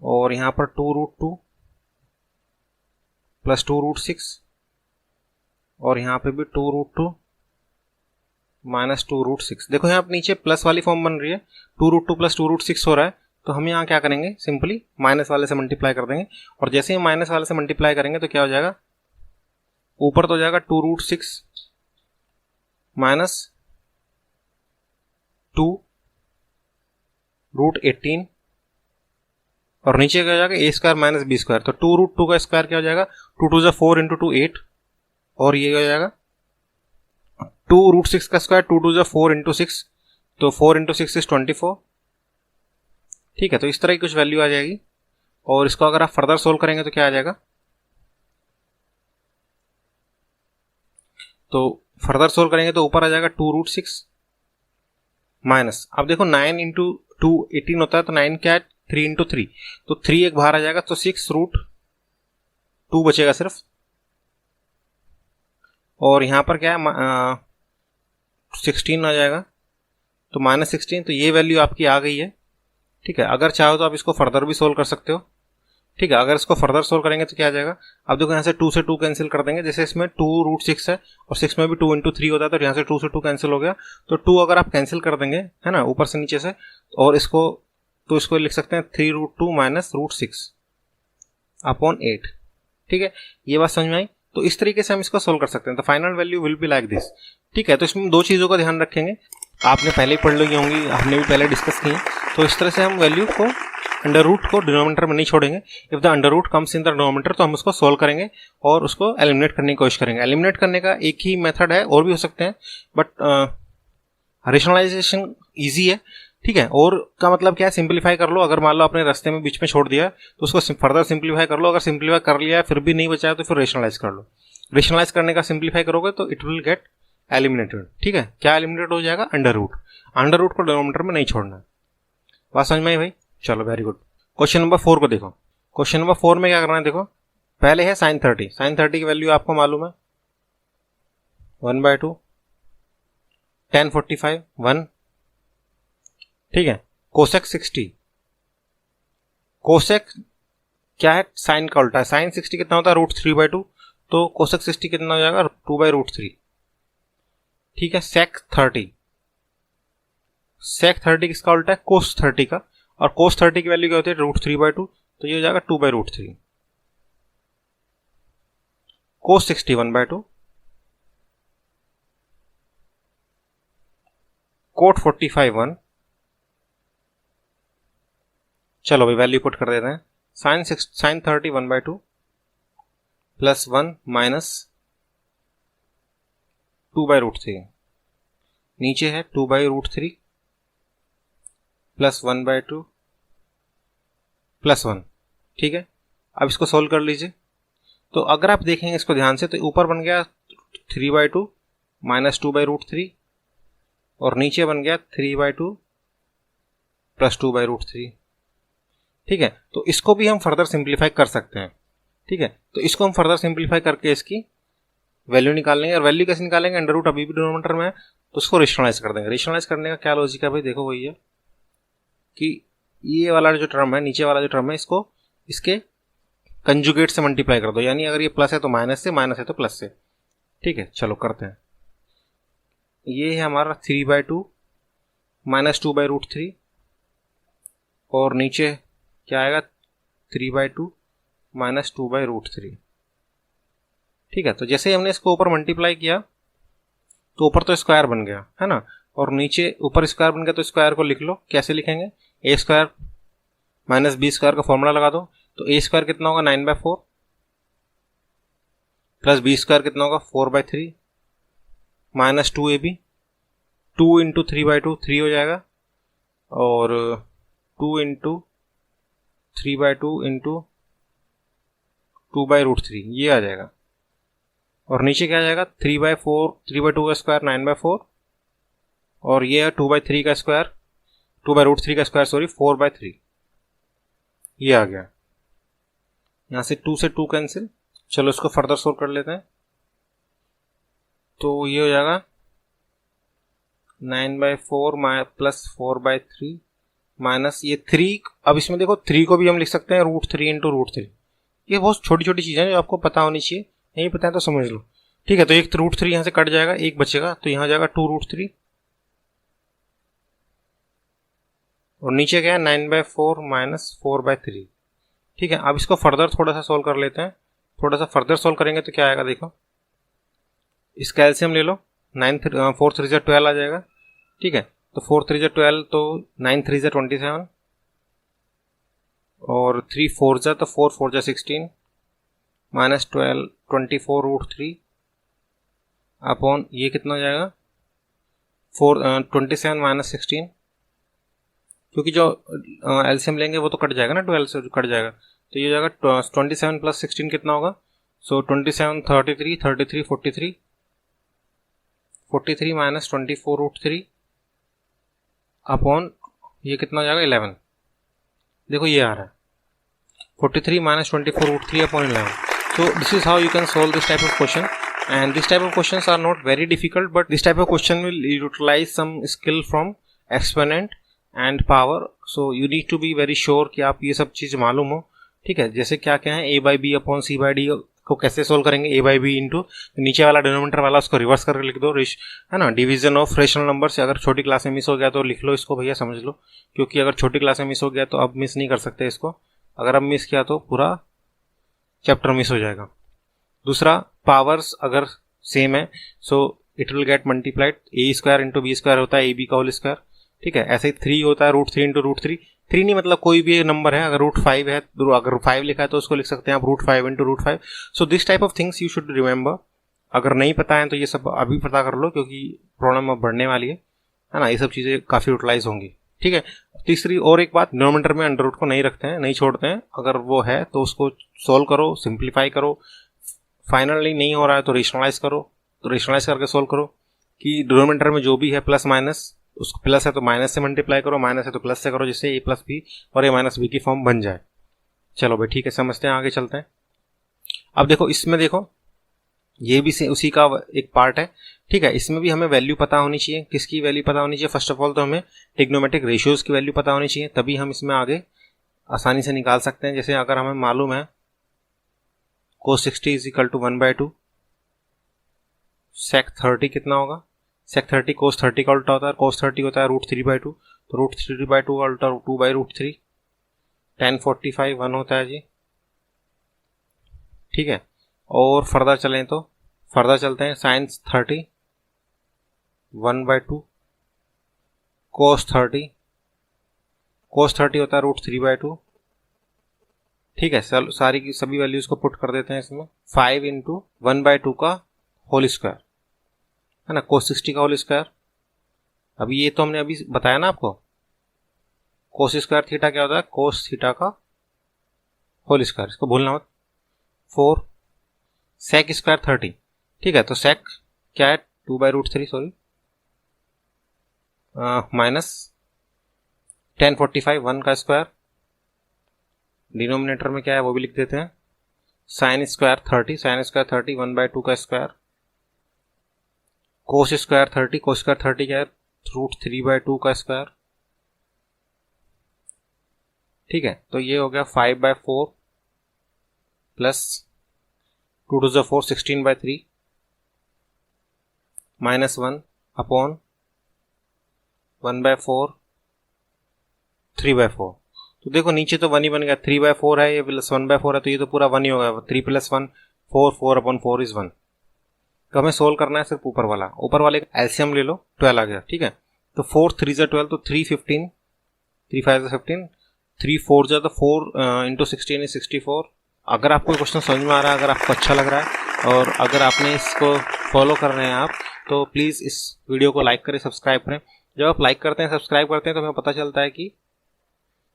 और यहां पर 2√2 प्लस 2√6 और यहां पे भी 2√2 माइनस 2√6। देखो यहाँ पर नीचे प्लस वाली फॉर्म बन रही है, 2√2 प्लस 2√6 हो रहा है, तो हम यहाँ क्या करेंगे, सिंपली माइनस वाले से मल्टीप्लाई कर देंगे। और जैसे ही माइनस वाले से मल्टीप्लाई करेंगे तो क्या हो जाएगा, ऊपर तो हो जाएगा 2√6 माइनस 2√18 और नीचे क्या हो जाएगा ए स्क्वायर माइनस बी स्क्वायर। तो 2√2 का स्क्वायर क्या हो जाएगा, 2 2 4 इंटू 2 8 और ये हो जाएगा 2√6 का स्क्वायर 2 2 4 इंटू 6 तो 4 इंटू 6 इज 24। ठीक है, तो इस तरह की कुछ वैल्यू आ जाएगी और इसको अगर आप फर्दर सोल्व करेंगे तो क्या आ जाएगा, तो फर्दर सोल्व करेंगे तो ऊपर आ जाएगा 2√6 माइनस, अब देखो 9 इंटू 2 18 होता है तो 9 क्या है 3 इंटू 3 तो 3 एक बाहर आ जाएगा तो 6√2 बचेगा सिर्फ। और यहां पर क्या है 16 आ जाएगा तो -16, तो ये वैल्यू आपकी आ गई है। ठीक है, अगर चाहो तो आप इसको फर्दर भी सोल्व कर सकते हो। ठीक है, अगर इसको फर्दर सोल्व करेंगे तो क्या आ जाएगा, अब देखो यहाँ से 2 से 2 कैंसिल कर देंगे, जैसे इसमें 2√6 है और 6 में भी 2 इंटू 3 होता है तो यहाँ से 2 से 2 कैंसिल हो गया। तो 2 अगर आप कैंसिल कर देंगे है ना ऊपर से नीचे से, और इसको तो इसको लिख सकते हैं 3√2 माइनस √6 अपॉन 8। ठीक है, ये बात समझ में आई। तो इस तरीके से हम इसको सोल्व कर सकते हैं। तो final value will be like this. ठीक है, तो इसमें दो चीज़ों का ध्यान रखेंगे, आपने पहले ही पढ़ ली होंगी, हमने भी पहले डिस्कस की है। तो इस तरह से हम वैल्यू को अंडर रूट को डिनोमिनेटर में नहीं छोड़ेंगे। If the under root comes in the denominator तो हम उसको सोल्व करेंगे और उसको एलिमिनेट करने की कोशिश करेंगे। एलिमिनेट करने का एक ही मेथड है, और भी हो सकते हैं, बट रेशनलाइजेशन ईजी है। ठीक है, और का मतलब क्या है, सिंप्लीफाई कर लो। अगर मान लो आपने रास्ते में बीच में छोड़ दिया तो उसको फर्दर सिंप्लीफाई कर लो। अगर सिंप्लीफाई कर लिया फिर भी नहीं बचा तो फिर रेशनलाइज कर लो। रेशनलाइज करने का सिंप्लीफाई करोगे तो इट विल गेट एलिमिनेटेड। ठीक है, क्या एलिमिनेट हो जाएगा, अंडर रूट। अंडर रूट को डिनोमिनेटर में नहीं छोड़ना। बात समझ में आई भाई? चलो वेरी गुड। क्वेश्चन नंबर 4 को देखो। क्वेश्चन नंबर 4 में क्या करना है, देखो पहले है sin 30। sin 30 की वैल्यू आपको मालूम है 1/2 tan 45 1। ठीक है, कोसेक 60। कोसेक क्या है, साइन का उल्टा है। साइन 60 कितना होता है, √3/2, तो कोसेक 60 कितना हो जाएगा, 2/√3। ठीक है, सेक 30। सेक 30 किसका उल्टा है, कोस 30 का, और कोस 30 की वैल्यू क्या होती है, √3/2, तो ये हो जाएगा 2/√3। कोस 60 1/2। कोट 45 1। चलो भाई वैल्यू पुट कर देते हैं। साइन 30 1/2 प्लस 1 माइनस 2/√3, नीचे है 2/√3 प्लस 1/2 प्लस 1। ठीक है, अब इसको सोल्व कर लीजिए। तो अगर आप देखेंगे इसको ध्यान से तो ऊपर बन गया 3/2 माइनस 2/√3 और नीचे बन गया 3/2 प्लस 2/√3। ठीक है, तो इसको भी हम फर्दर सिंप्लीफाई कर सकते हैं। ठीक है, तो इसको हम फर्दर सिंप्लीफाई करके इसकी वैल्यू निकाल लेंगे। और वैल्यू कैसे निकालेंगे, अंडर रूट अभी भी डिनोमिनेटर में है तो उसको रेशनलाइज कर देंगे। रेशनलाइज करने का क्या लॉजिक है भाई, देखो वही है कि ये वाला जो टर्म है, नीचे वाला जो टर्म है, इसको इसके कंजुगेट से मल्टीप्लाई कर दो। यानी अगर ये प्लस है तो माइनस से, माइनस है तो प्लस से। ठीक है, चलो करते हैं। ये है हमारा 3/2 माइनस 2/√3 और नीचे क्या आएगा 3/2 माइनस 2/√3। ठीक है, तो जैसे ही हमने इसको ऊपर मल्टीप्लाई किया तो ऊपर तो स्क्वायर बन गया है ना, और नीचे ऊपर स्क्वायर बन गया तो स्क्वायर को लिख लो। कैसे लिखेंगे, ए स्क्वायर माइनस बी स्क्वायर का फॉर्मूला लगा दो। तो ए स्क्वायर कितना होगा 9/4 प्लस बी स्क्वायर कितना होगा 4/3 माइनस 2ab। 2 इंटू 3/2 3 हो जाएगा और 2 इंटू 3/2 इंटू 2/√3 ये आ जाएगा। और नीचे क्या आ जाएगा 3/4, 3/2 का स्क्वायर 9/4 और ये है 2/3 का स्क्वायर, 2/√3 का स्क्वायर सॉरी 4/3। ये आ गया। यहां से 2 से 2 कैंसिल। चलो इसको फर्दर सोल्व कर लेते हैं। तो ये हो जाएगा 9/4 प्लस 4/3 माइनस ये 3। अब इसमें देखो 3 को भी हम लिख सकते हैं √3 इंटू √3। ये बहुत छोटी छोटी चीजें हैं जो आपको पता होनी चाहिए, नहीं पता है तो समझ लो। ठीक है, तो एक √3 यहां से कट जाएगा, एक बचेगा, तो यहां जाएगा 2√3 और नीचे क्या है 9/4 माइनस 4/3। ठीक है, अब इसको फर्दर थोड़ा सा सोल्व कर लेते हैं। थोड़ा सा फर्दर सोल्व करेंगे तो क्या आएगा, देखो इसका एलसीएम ले लो 9 4 3 जा 12 आ जाएगा, ठीक है। तो 4 3 जा 12, तो 9 3 जा 27 और 3 4 जा, तो 4 4 जा 16 माइनस 12 24√3 अपॉन ये कितना हो जाएगा 27 माइनस 16, क्योंकि जो एलसीएम लेंगे वो तो कट जाएगा ना, 12 से कट जाएगा, तो ये हो जाएगा 27 प्लस 16 कितना होगा। सो 27 33 33 43 43 माइनस 24√3 अपॉन ये कितना हो जाएगा 11। देखो ये आ रहा है 43 minus 24√3 upon 11। So this is how you can solve this type of question, and this type of questions are not very difficult, but this type of question will utilize some skill from exponent and power, so you need to be very sure कि आप ये सब चीज़ मालूम हो, ठीक है। जैसे क्या क्या है, a by b upon c by d को कैसे सोल्व करेंगे, a by b इंटू नीचे वाला डिनोमिनेटर वाला उसको रिवर्स करके लिख दो, है ना, डिवीजन ऑफ रेशनल नंबर से। अगर छोटी क्लास में मिस हो गया तो लिख लो इसको भैया, समझ लो, क्योंकि अगर छोटी क्लास में मिस हो गया तो अब मिस नहीं कर सकते इसको, अगर अब मिस किया तो पूरा चैप्टर मिस हो जाएगा। दूसरा, पावर्स अगर सेम है so it will get multiplied, A square into B square होता है ए बी का होल स्क्वायर, ठीक है। ऐसे ही 3 होता है √3 इंटू √3, 3 नहीं मतलब कोई भी नंबर है, अगर √5 है, अगर 5 लिखा है तो उसको लिख सकते हैं आप √5 into √5। So this type of things you should remember. अगर नहीं पता है तो ये सब अभी पता कर लो, क्योंकि प्रॉब्लम अब बढ़ने वाली है ना, ये सब चीज़ें काफ़ी यूटिलाइज होंगी, ठीक है। तीसरी और एक बात, डिनोमिनेटर में अंडर रूट को नहीं रखते हैं, नहीं छोड़ते हैं, अगर वो है तो उसको सोल्व करो, सिंप्लीफाई करो, फाइनली नहीं हो रहा है तो रेशनलाइज करो, तो रेशनलाइज करके सोल्व करो कि डिनोमिनेटर में जो भी है प्लस माइनस, उसको प्लस है तो माइनस से मल्टीप्लाई करो, माइनस है तो प्लस से करो, जिससे ए प्लस बी और ए माइनस बी की फॉर्म बन जाए। चलो भाई ठीक है, समझते हैं, आगे चलते हैं। अब देखो इसमें देखो ये भी उसी का एक पार्ट है, ठीक है। इसमें भी हमें वैल्यू पता होनी चाहिए, किसकी वैल्यू पता होनी चाहिए, फर्स्ट ऑफ ऑल तो हमें ट्रिग्नोमेट्रिक रेशियोज की वैल्यू पता होनी चाहिए, तभी हम इसमें आगे आसानी से निकाल सकते हैं। जैसे अगर हमें मालूम है cos 60 is equal to 1/2, sec 30 कितना होगा, sec 30 cos 30 का उल्टा होता है, cos 30 होता है √3/2, तो √3/2 का उल्टा 2/√3, tan 45 1 होता है जी, ठीक है। और फर्दर चलें तो फर्दर चलते हैं, sin 30 1/2, cos 30 होता है √3/2, ठीक है। सारी की सभी वैल्यूज को पुट कर देते हैं इसमें, 5 इंटू 1/2 का होल स्क्वायर, है ना, cos 60 का होल स्क्वायर। अभी ये तो हमने अभी बताया ना आपको, cos स्क्वायर थीटा क्या होता है, cos थीटा का होल स्क्वायर, इसको भूलना मत। 4 sec स्क्वायर 30, ठीक है, तो sec क्या है 2/√3, सॉरी, माइनस tan 45 1 का स्क्वायर, डिनोमिनेटर में क्या है वो भी लिख देते हैं, sin स्क्वायर 30 1/2 का स्क्वायर, cos स्क्वायर 30 क्या है √3/2 का स्क्वायर, ठीक है। तो ये हो गया 5/4 plus 2 to the 4 16/3 minus 1 upon 1/4 3/4। तो देखो नीचे तो 1 ही बन गया, 3/4 है ये प्लस 1/4 है, तो ये तो पूरा 1 ही होगा, 3 + 1 4, 4/4 इज 1। तो हमें सोल्व करना है सिर्फ ऊपर वाले का एलसीएम ले लो, 12 आ गया, ठीक है। तो 4 3 जा 12, तो 3 15, 3 5 जा 15, 3 4 जा, तो 4 इंटू 16 इज 64। अगर आपको क्वेश्चन समझ में आ रहा है, अगर आपको अच्छा लग रहा है और अगर आपने इसको फॉलो कर रहे हैं आप, तो प्लीज़ इस वीडियो को लाइक करें, सब्सक्राइब करें। जब आप लाइक करते हैं, सब्सक्राइब करते हैं, तो हमें पता चलता है कि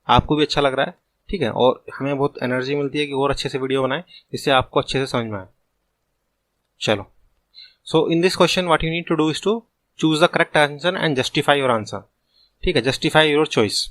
आपको भी अच्छा लग रहा है, ठीक है, और हमें बहुत एनर्जी मिलती है कि और अच्छे से वीडियो बनाएं जिससे आपको अच्छे से समझ में आए। चलो, so in this question what you need to do is to choose the correct answer and justify your answer, ठीक है, जस्टिफाई योर चॉइस।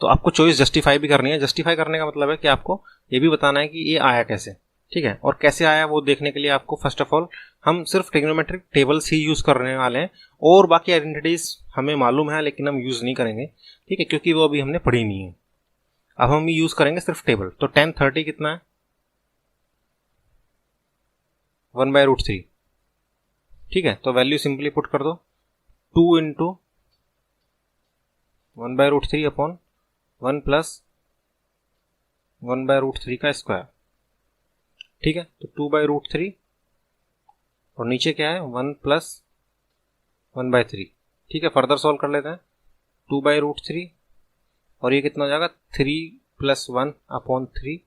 तो आपको चॉइस जस्टिफाई भी करनी है। जस्टिफाई करने का मतलब है कि आपको ये भी बताना है कि ये आया कैसे, ठीक है, और कैसे आया वो देखने के लिए आपको फर्स्ट ऑफ ऑल हम सिर्फ ट्रिग्नोमेट्रिक टेबल्स ही यूज करने वाले हैं, और बाकी आइडेंटिटीज हमें मालूम है लेकिन हम यूज नहीं करेंगे, ठीक है, क्योंकि वो अभी हमने पढ़ी नहीं है। अब हम यूज करेंगे सिर्फ टेबल। तो tan 30 कितना है 1/√3, ठीक है, तो वैल्यू सिंपली पुट कर दो, 2 इंटू 1/√3 अपॉन 1 प्लस 1/√3 का स्क्वायर, ठीक है। तो 2/√3 और नीचे क्या है 1 प्लस 1/3। ठीक है, फर्दर सॉल्व कर लेते हैं। 2/√3 और ये कितना हो जाएगा 3 + 1/3।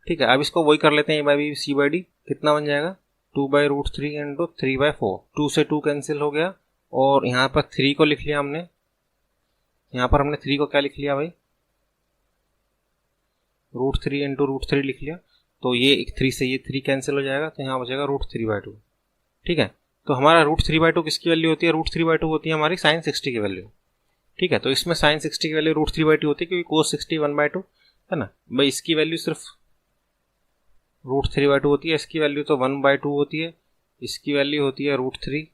ठीक है, अब इसको वही कर लेते हैं A/B/C/D। कितना बन जाएगा 2/√3 × 3/4। 2 से 2 कैंसिल हो गया और यहाँ पर 3 को लिख लिया हमने। यहाँ पर हमने 3 को क्या लिख लिया भाई, √3 × √3 लिख लिया। तो ये 3 से ये 3 कैंसिल हो जाएगा, तो यहाँ बचेगा √3/2। ठीक है, तो हमारा √3/2 किसकी वैल्यू होती है, √3/2 होती है हमारी sin 60 की वैल्यू। ठीक है, तो इसमें sin 60 की वैल्यू √3/2 होती है क्योंकि cos 60 1/2 है ना भाई। इसकी वैल्यू सिर्फ √3/2 होती है, इसकी वैल्यू तो 1/2 होती है, इसकी वैल्यू होती है √3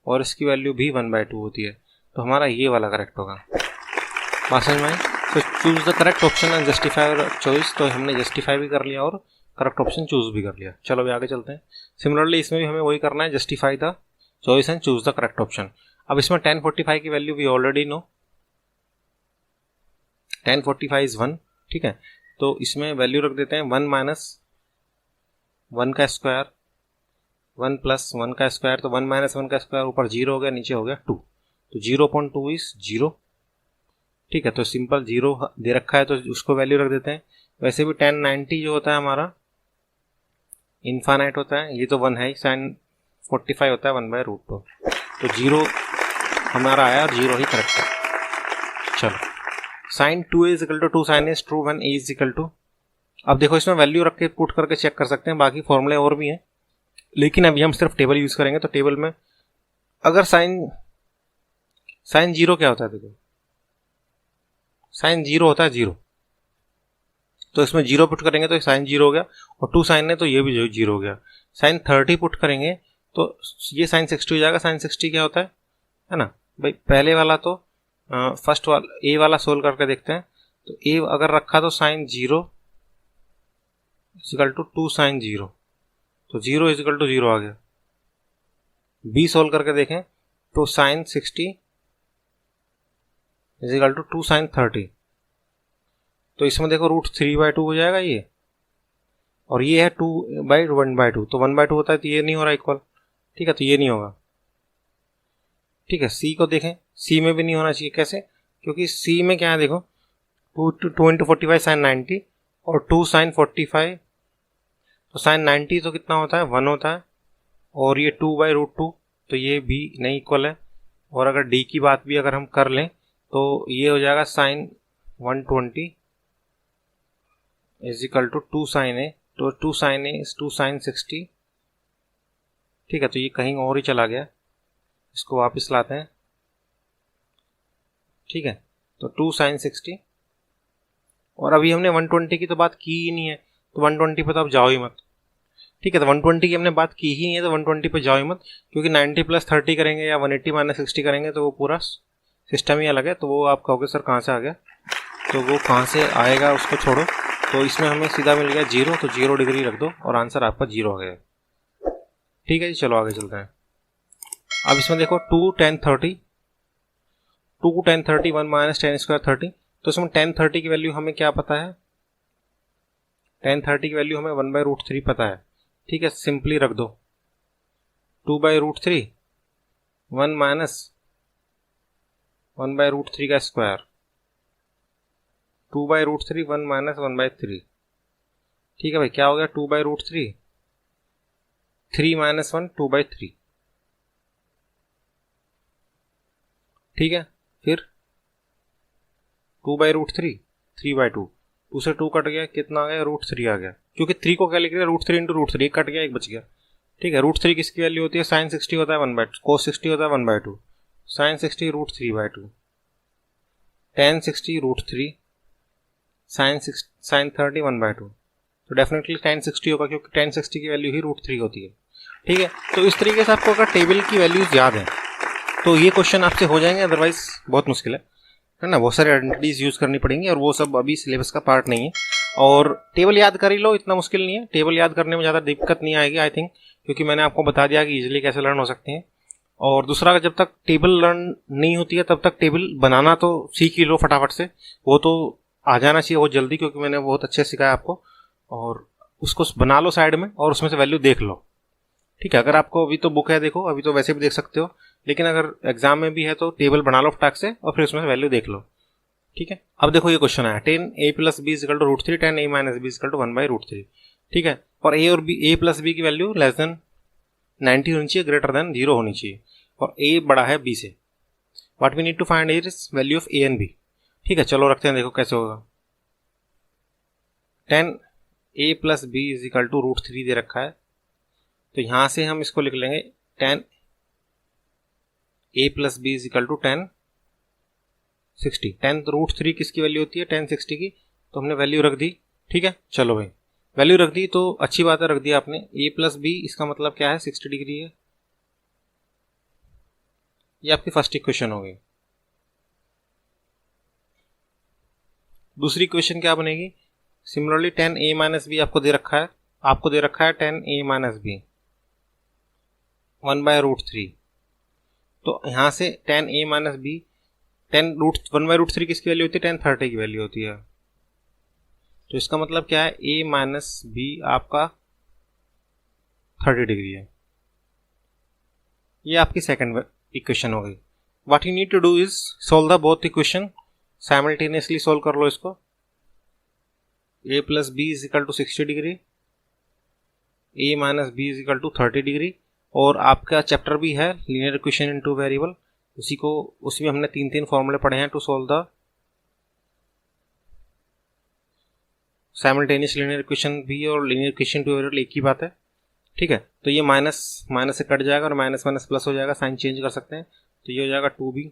और इसकी वैल्यू भी 1/2 होती है। तो हमारा ये वाला करेक्ट होगा। बात समझ में आई? तो choose the correct option and justify your choice. तो हमने जस्टिफाई भी कर लिया और करेक्ट ऑप्शन चूज भी कर लिया। चलो अभी आगे चलते हैं। सिमिलरली इसमें भी हमें वही करना है, justify the choice and choose the correct option. अब इसमें 1045 की वैल्यू वी ऑलरेडी नो, 1045 इज 1। ठीक है, तो इसमें वैल्यू रख देते हैं 1 - 1 का स्क्वायर, 1 + 1 का स्क्वायर। तो 1 - 1 का स्क्वायर ऊपर 0 हो गया, नीचे हो गया 2। तो 0.2 इज 0। ठीक है, तो सिंपल 0 दे रखा है तो उसको वैल्यू रख देते हैं। वैसे भी 1090 जो होता है हमारा इनफाइनाइट होता है, ये तो 1 है ही। sin 45 होता है 1/√2। तो 0 हमारा आया और 0 ही करेक्ट है। चलो, sin 2a = 2 sin a is true when a = अब देखो इसमें वैल्यू रख के पुट करके चेक कर सकते हैं, बाकी फॉर्मूले और भी हैं, लेकिन अभी हम सिर्फ टेबल यूज करेंगे। तो टेबल में अगर sin 0 क्या होता है, देखो sin 0 होता है 0, तो इसमें 0 पुट करेंगे तो sin 0 हो गया, और 2 sin है तो ये भी 0 हो गया। sin 30 पुट करेंगे तो ये sin 60 हो जाएगा। sin 60 क्या होता है ना भाई। पहले वाला तो फर्स्ट वाला ए वाला सोल्व करके देखते हैं। तो ए अगर रखा तो sin 0 = 2 sin 0, तो 0 = 0 आ गया। बी सोल्व करके देखें तो sin 60 = 2 sin 30, तो इसमें देखो √3/2 हो जाएगा ये, और ये है 2/1/2, तो 1/2 होता है तो ये नहीं हो रहा इक्वल। ठीक है, तो ये नहीं होगा। ठीक है, सी को देखें, सी में भी नहीं होना चाहिए। कैसे? क्योंकि सी में क्या है देखो 2 × 45 sin 90 और 2 sin 45, तो sin 90 तो कितना होता है 1 होता है, और ये 2/√2, तो ये भी नहीं इक्वल है। और अगर डी की बात भी अगर हम कर लें तो ये हो जाएगा sin 120 = 2 sin a, तो 2 sin a is 2 sin 60। ठीक है, तो ये कहीं और ही चला गया, इसको वापस लाते हैं। ठीक है, तो 2 sin 60, और अभी हमने 120 की तो बात की ही नहीं है, तो 120 पे तो आप जाओ ही मत। ठीक है, तो 120 की हमने बात की ही नहीं है, तो 120 पे जाओ ही मत, क्योंकि 90 + 30 करेंगे या 180 - 60 करेंगे तो वो पूरा सिस्टम ही अलग है। तो वो आप कहोगे सर कहाँ से आ गया, तो वो कहाँ से आएगा उसको छोड़ो। तो इसमें हमें सीधा मिल गया 0, तो 0 डिग्री रख दो और आंसर आपका 0 आ गया। ठीक है जी, चलो आगे चलते हैं। अब इसमें देखो 2 10 30, 2 10 30 1 - 10² 30, तो इसमें 10 30 की वैल्यू हमें क्या पता है, 10 30 की वैल्यू हमें 1/√3 पता है। ठीक है, सिंपली रख दो 2/√3 1 - 1/√3 का स्क्वायर, 2/√3 1 - 1/3। ठीक है भाई, क्या हो गया 2/√3 3 - 1 2/3। ठीक है, फिर 2/√3 3/2, 2 से 2 कट गया, कितना आ गया √3 आ गया, क्योंकि 3 को क्या लिख रहे हैं √3 × √3, एक कट गया एक बच गया। ठीक है, √3 किसकी वैल्यू होती है, sin 60 होता है 1/2, cos 60 होता है 1/2, sin 60 √3/2, tan 60 √3, sin 30 1/2, तो डेफिनेटली tan 60 होगा क्योंकि tan 60 की वैल्यू ही √3 होती है। ठीक है, तो इस तरीके से आपको अगर टेबल की वैल्यूज याद है तो ये क्वेश्चन आपसे हो जाएंगे, अदरवाइज बहुत मुश्किल है ना। बहुत सारे आइडेंटिटीज यूज करनी पड़ेंगी और वो सब अभी सिलेबस का पार्ट नहीं है। और टेबल याद कर ही लो, इतना मुश्किल नहीं है, टेबल याद करने में ज़्यादा दिक्कत नहीं आएगी आई थिंक, क्योंकि मैंने आपको बता दिया कि इजीली कैसे लर्न हो सकते हैं। और दूसरा, जब तक टेबल लर्न नहीं होती है तब तक टेबल बनाना तो सीख ही लो फटाफट से, वो तो आ जाना चाहिए बहुत जल्दी, क्योंकि मैंने बहुत अच्छे सिखाया आपको। और उसको बना लो साइड में और उसमें से वैल्यू देख लो। ठीक है, अगर आपको अभी तो बुक है देखो, अभी तो वैसे भी देख सकते हो, लेकिन अगर एग्जाम में भी है तो टेबल बना लो फटाक से और फिर उसमें से वैल्यू देख लो। ठीक है, अब देखो ये क्वेश्चन आया 10a plus B is equal to root three 10a minus B is equal to 1/√3। ठीक है, और a और b, a प्लस बी की वैल्यू लेस देन 90 होनी चाहिए, ग्रेटर देन 0 होनी चाहिए, और a बड़ा है b से। What we need to find is value of a and b। ठीक है, चलो रखते हैं, देखो कैसे होगा। 10a plus B is equal to √3 दे रखा है, तो यहां से हम इसको लिख लेंगे 10a plus B is equal to 1060। 10√3 किसकी वैल्यू होती है? 1060 की, तो हमने वैल्यू रख दी। ठीक है, चलो भाई वैल्यू रख दी तो अच्छी बात है, रख दिया आपने। a प्लस बी इसका मतलब क्या है? 60 डिग्री है। ये आपकी फर्स्ट इक्वेशन हो गई। दूसरी इक्वेशन क्या बनेगी? सिमिलरली 10a माइनस बी आपको दे रखा है, 10a माइनस बी 1/√3। तो यहां से 10a माइनस बी 1/√3 किसकी वैल्यू होती है? 1030 की वैल्यू होती है। तो इसका मतलब क्या है? a माइनस बी आपका 30 डिग्री है। ये आपकी सेकंड इक्वेशन हो गई। What you need to do is solve the both equation, simultaneously solve कर लो इसको। a plus B is equal to 60 degree, a minus B is equal to 30 degree, और आपका चैप्टर भी है linear equation in two variable, उसी में हमने 3 फॉर्मूले पढ़े हैं to solve the simultaneous linear equation भी, और लीनियर इक्वेशन टू वेरिएबल एक ही बात है। ठीक है, तो ये माइनस से कट जाएगा और माइनस माइनस प्लस हो जाएगा, साइन चेंज कर सकते हैं, तो ये हो जाएगा 2b,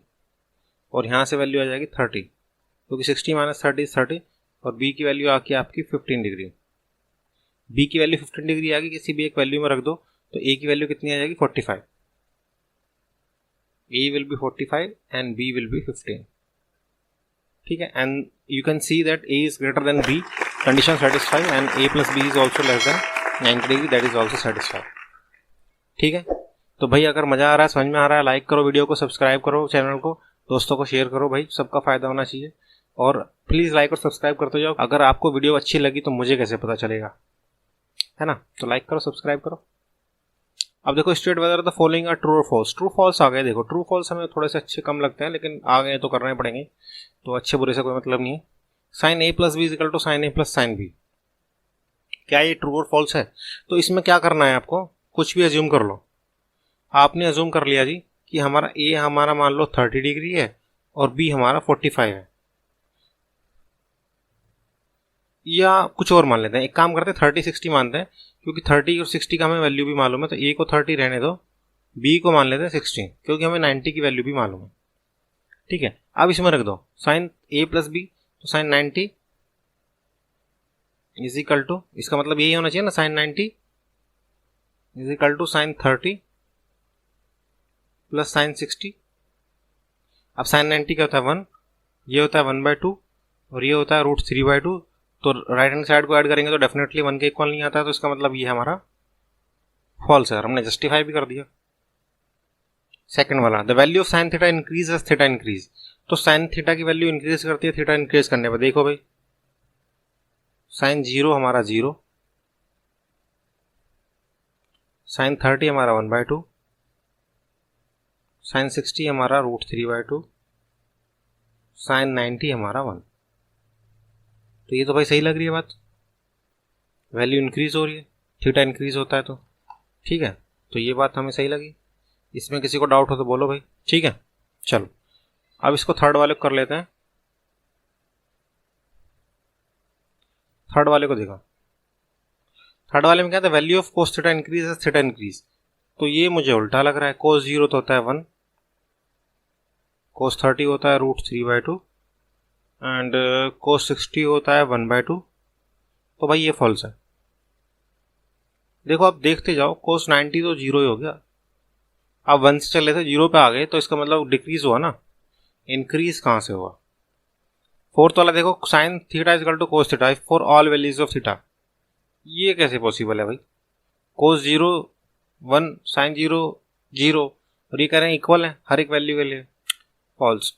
और यहाँ से वैल्यू आ जाएगी 30, क्योंकि 60 माइनस 30 इज 30, और b की वैल्यू आके आपकी 15 डिग्री। b की वैल्यू 15 डिग्री आ गई, किसी भी एक वैल्यू में रख दो, तो a की वैल्यू कितनी आ जाएगी? 45। a will be 45 and b will be 15। ठीक है, and you can see that a is greater than b, condition satisfy, and a plus b is also less than 90 degree, that is also satisfy. ठीक है, तो भाई अगर मजा आ रहा है, समझ में आ रहा है, लाइक करो वीडियो को, सब्सक्राइब करो चैनल को, दोस्तों को शेयर करो, भाई सबका फायदा होना चाहिए, और प्लीज लाइक और सब्सक्राइब करते जाओ। अगर आपको वीडियो अच्छी लगी तो मुझे कैसे पता चलेगा, है ना? तो लाइक करो, सब्सक्राइब करो। अब देखो state whether the following are true और फॉल्स। ट्रू फॉल्स आ गए, देखो ट्रू फॉल्स हमें थोड़े से अच्छे कम लगते हैं, लेकिन आ गए तो करने पड़ेंगे, तो अच्छे बुरे से कोई मतलब नहीं है। Sine a plus B is equal to sine a plus sine B, क्या ये ट्रू और फॉल्स है? तो इसमें क्या करना है आपको, कुछ भी अज्यूम कर लो। आपने अज्यूम कर लिया जी कि हमारा a हमारा मान लो 30 डिग्री है और b हमारा 45 है, या कुछ और मान लेते हैं। एक काम करते हैं 30-60 मानते हैं, क्योंकि 30 और 60 का हमें वैल्यू भी मालूम है, तो a को 30 रहने दो, b को मान लेते हैं 60, क्योंकि हमें 90 की वैल्यू भी मालूम है। ठीक है, अब इसमें रख दो साइन a प्लस बी, तो साइन 90 इज इक्वल टू, इसका मतलब यही होना चाहिए ना, sine 90 is equal to sine 30 plus sine 60। अब साइन 90 क्या होता है? 1, ये होता है 1/2, और ये होता है √3/2, तो राइट हैंड साइड को ऐड करेंगे तो डेफिनेटली 1 के इक्वल नहीं आता है, तो इसका मतलब ये हमारा फॉल्स है, और हमने जस्टिफाई भी कर दिया। सेकंड वाला, the value of sine theta increase as theta increase, तो साइन थीटा की वैल्यू इंक्रीज करती है थीटा इंक्रीज करने पर। देखो भाई साइन 0 हमारा 0, साइन 30 हमारा 1/2, साइन 60 हमारा √3/2, साइन 90 हमारा 1। तो ये तो भाई सही लग रही है बात, वैल्यू इंक्रीज हो रही है, थीटा इंक्रीज होता है तो। ठीक है, तो ये बात हमें सही लगी। इसमें किसी को डाउट हो तो बोलो भाई। ठीक है, चलो अब इसको थर्ड वाले को कर लेते हैं। थर्ड वाले को देखो, थर्ड वाले में क्या था? Value of cos theta increase as theta increase, तो ये मुझे उल्टा लग रहा है। कोस 0 तो होता है 1, कोस 30 होता है √3/2, एंड कोस 60 होता है 1/2, तो भाई ये फॉल्स है। देखो आप देखते जाओ, कोस 90 तो 0 ही हो गया, अब 1 से चले थे 0 पे आ गए, तो इसका मतलब डिक्रीज हुआ ना, इंक्रीज कहां से हुआ? फोर्थ वाला देखो, sine theta is equal to cos theta for all values of theta, ये कैसे पॉसिबल है भाई? कोस 0 1, साइन 0 0, और ये कह रहे हैं इक्वल है हर एक वैल्यू के लिए, फॉल्स।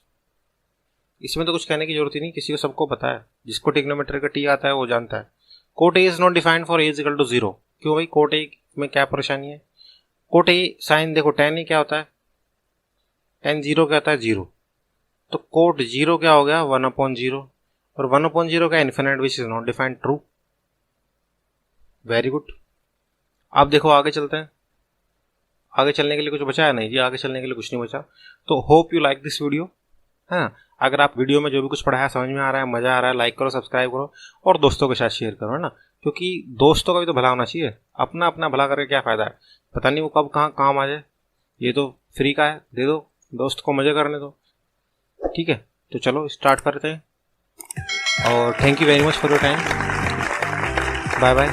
इसमें तो कुछ कहने की जरूरत ही नहीं, किसी को सबको पता है, जिसको ट्रिग्नोमेट्री का टी आता है वो जानता है। Cot A is not defined for A is equal to 0, क्यों भाई? कोट ए में क्या परेशानी है? कोट ए साइन देखो tan ही क्या होता है, tan 0 क्या होता है 0, तो कोट 0 क्या हो गया 1/0, और 1/0 क्या infinite which is not defined, true. Very good. अब देखो आगे चलते हैं। आगे चलने के लिए कुछ बचा है? नहीं जी, आगे चलने के लिए कुछ नहीं बचा। तो hope you like this video. हाँ, अगर आप वीडियो में जो भी कुछ पढ़ा है समझ में आ रहा है, मजा आ रहा है, लाइक करो, सब्सक्राइब करो और दोस्तों के साथ शेयर करो, है ना, क्योंकि दोस्तों का भी तो भला होना चाहिए। अपना अपना भला करके क्या फायदा है, पता नहीं वो कब कहाँ काम आ जाए। ये तो फ्री का है, दे दो, दोस्त को मजे करने दो। ठीक है, तो चलो स्टार्ट करते हैं और thank you very much for your time. Bye bye,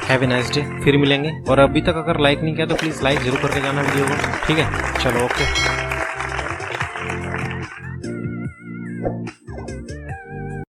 have a nice day. फिर मिलेंगे। और अभी तक अगर लाइक नहीं किया तो प्लीज़ लाइक जरूर करके जाना वीडियो को। ठीक है, चलो ओके।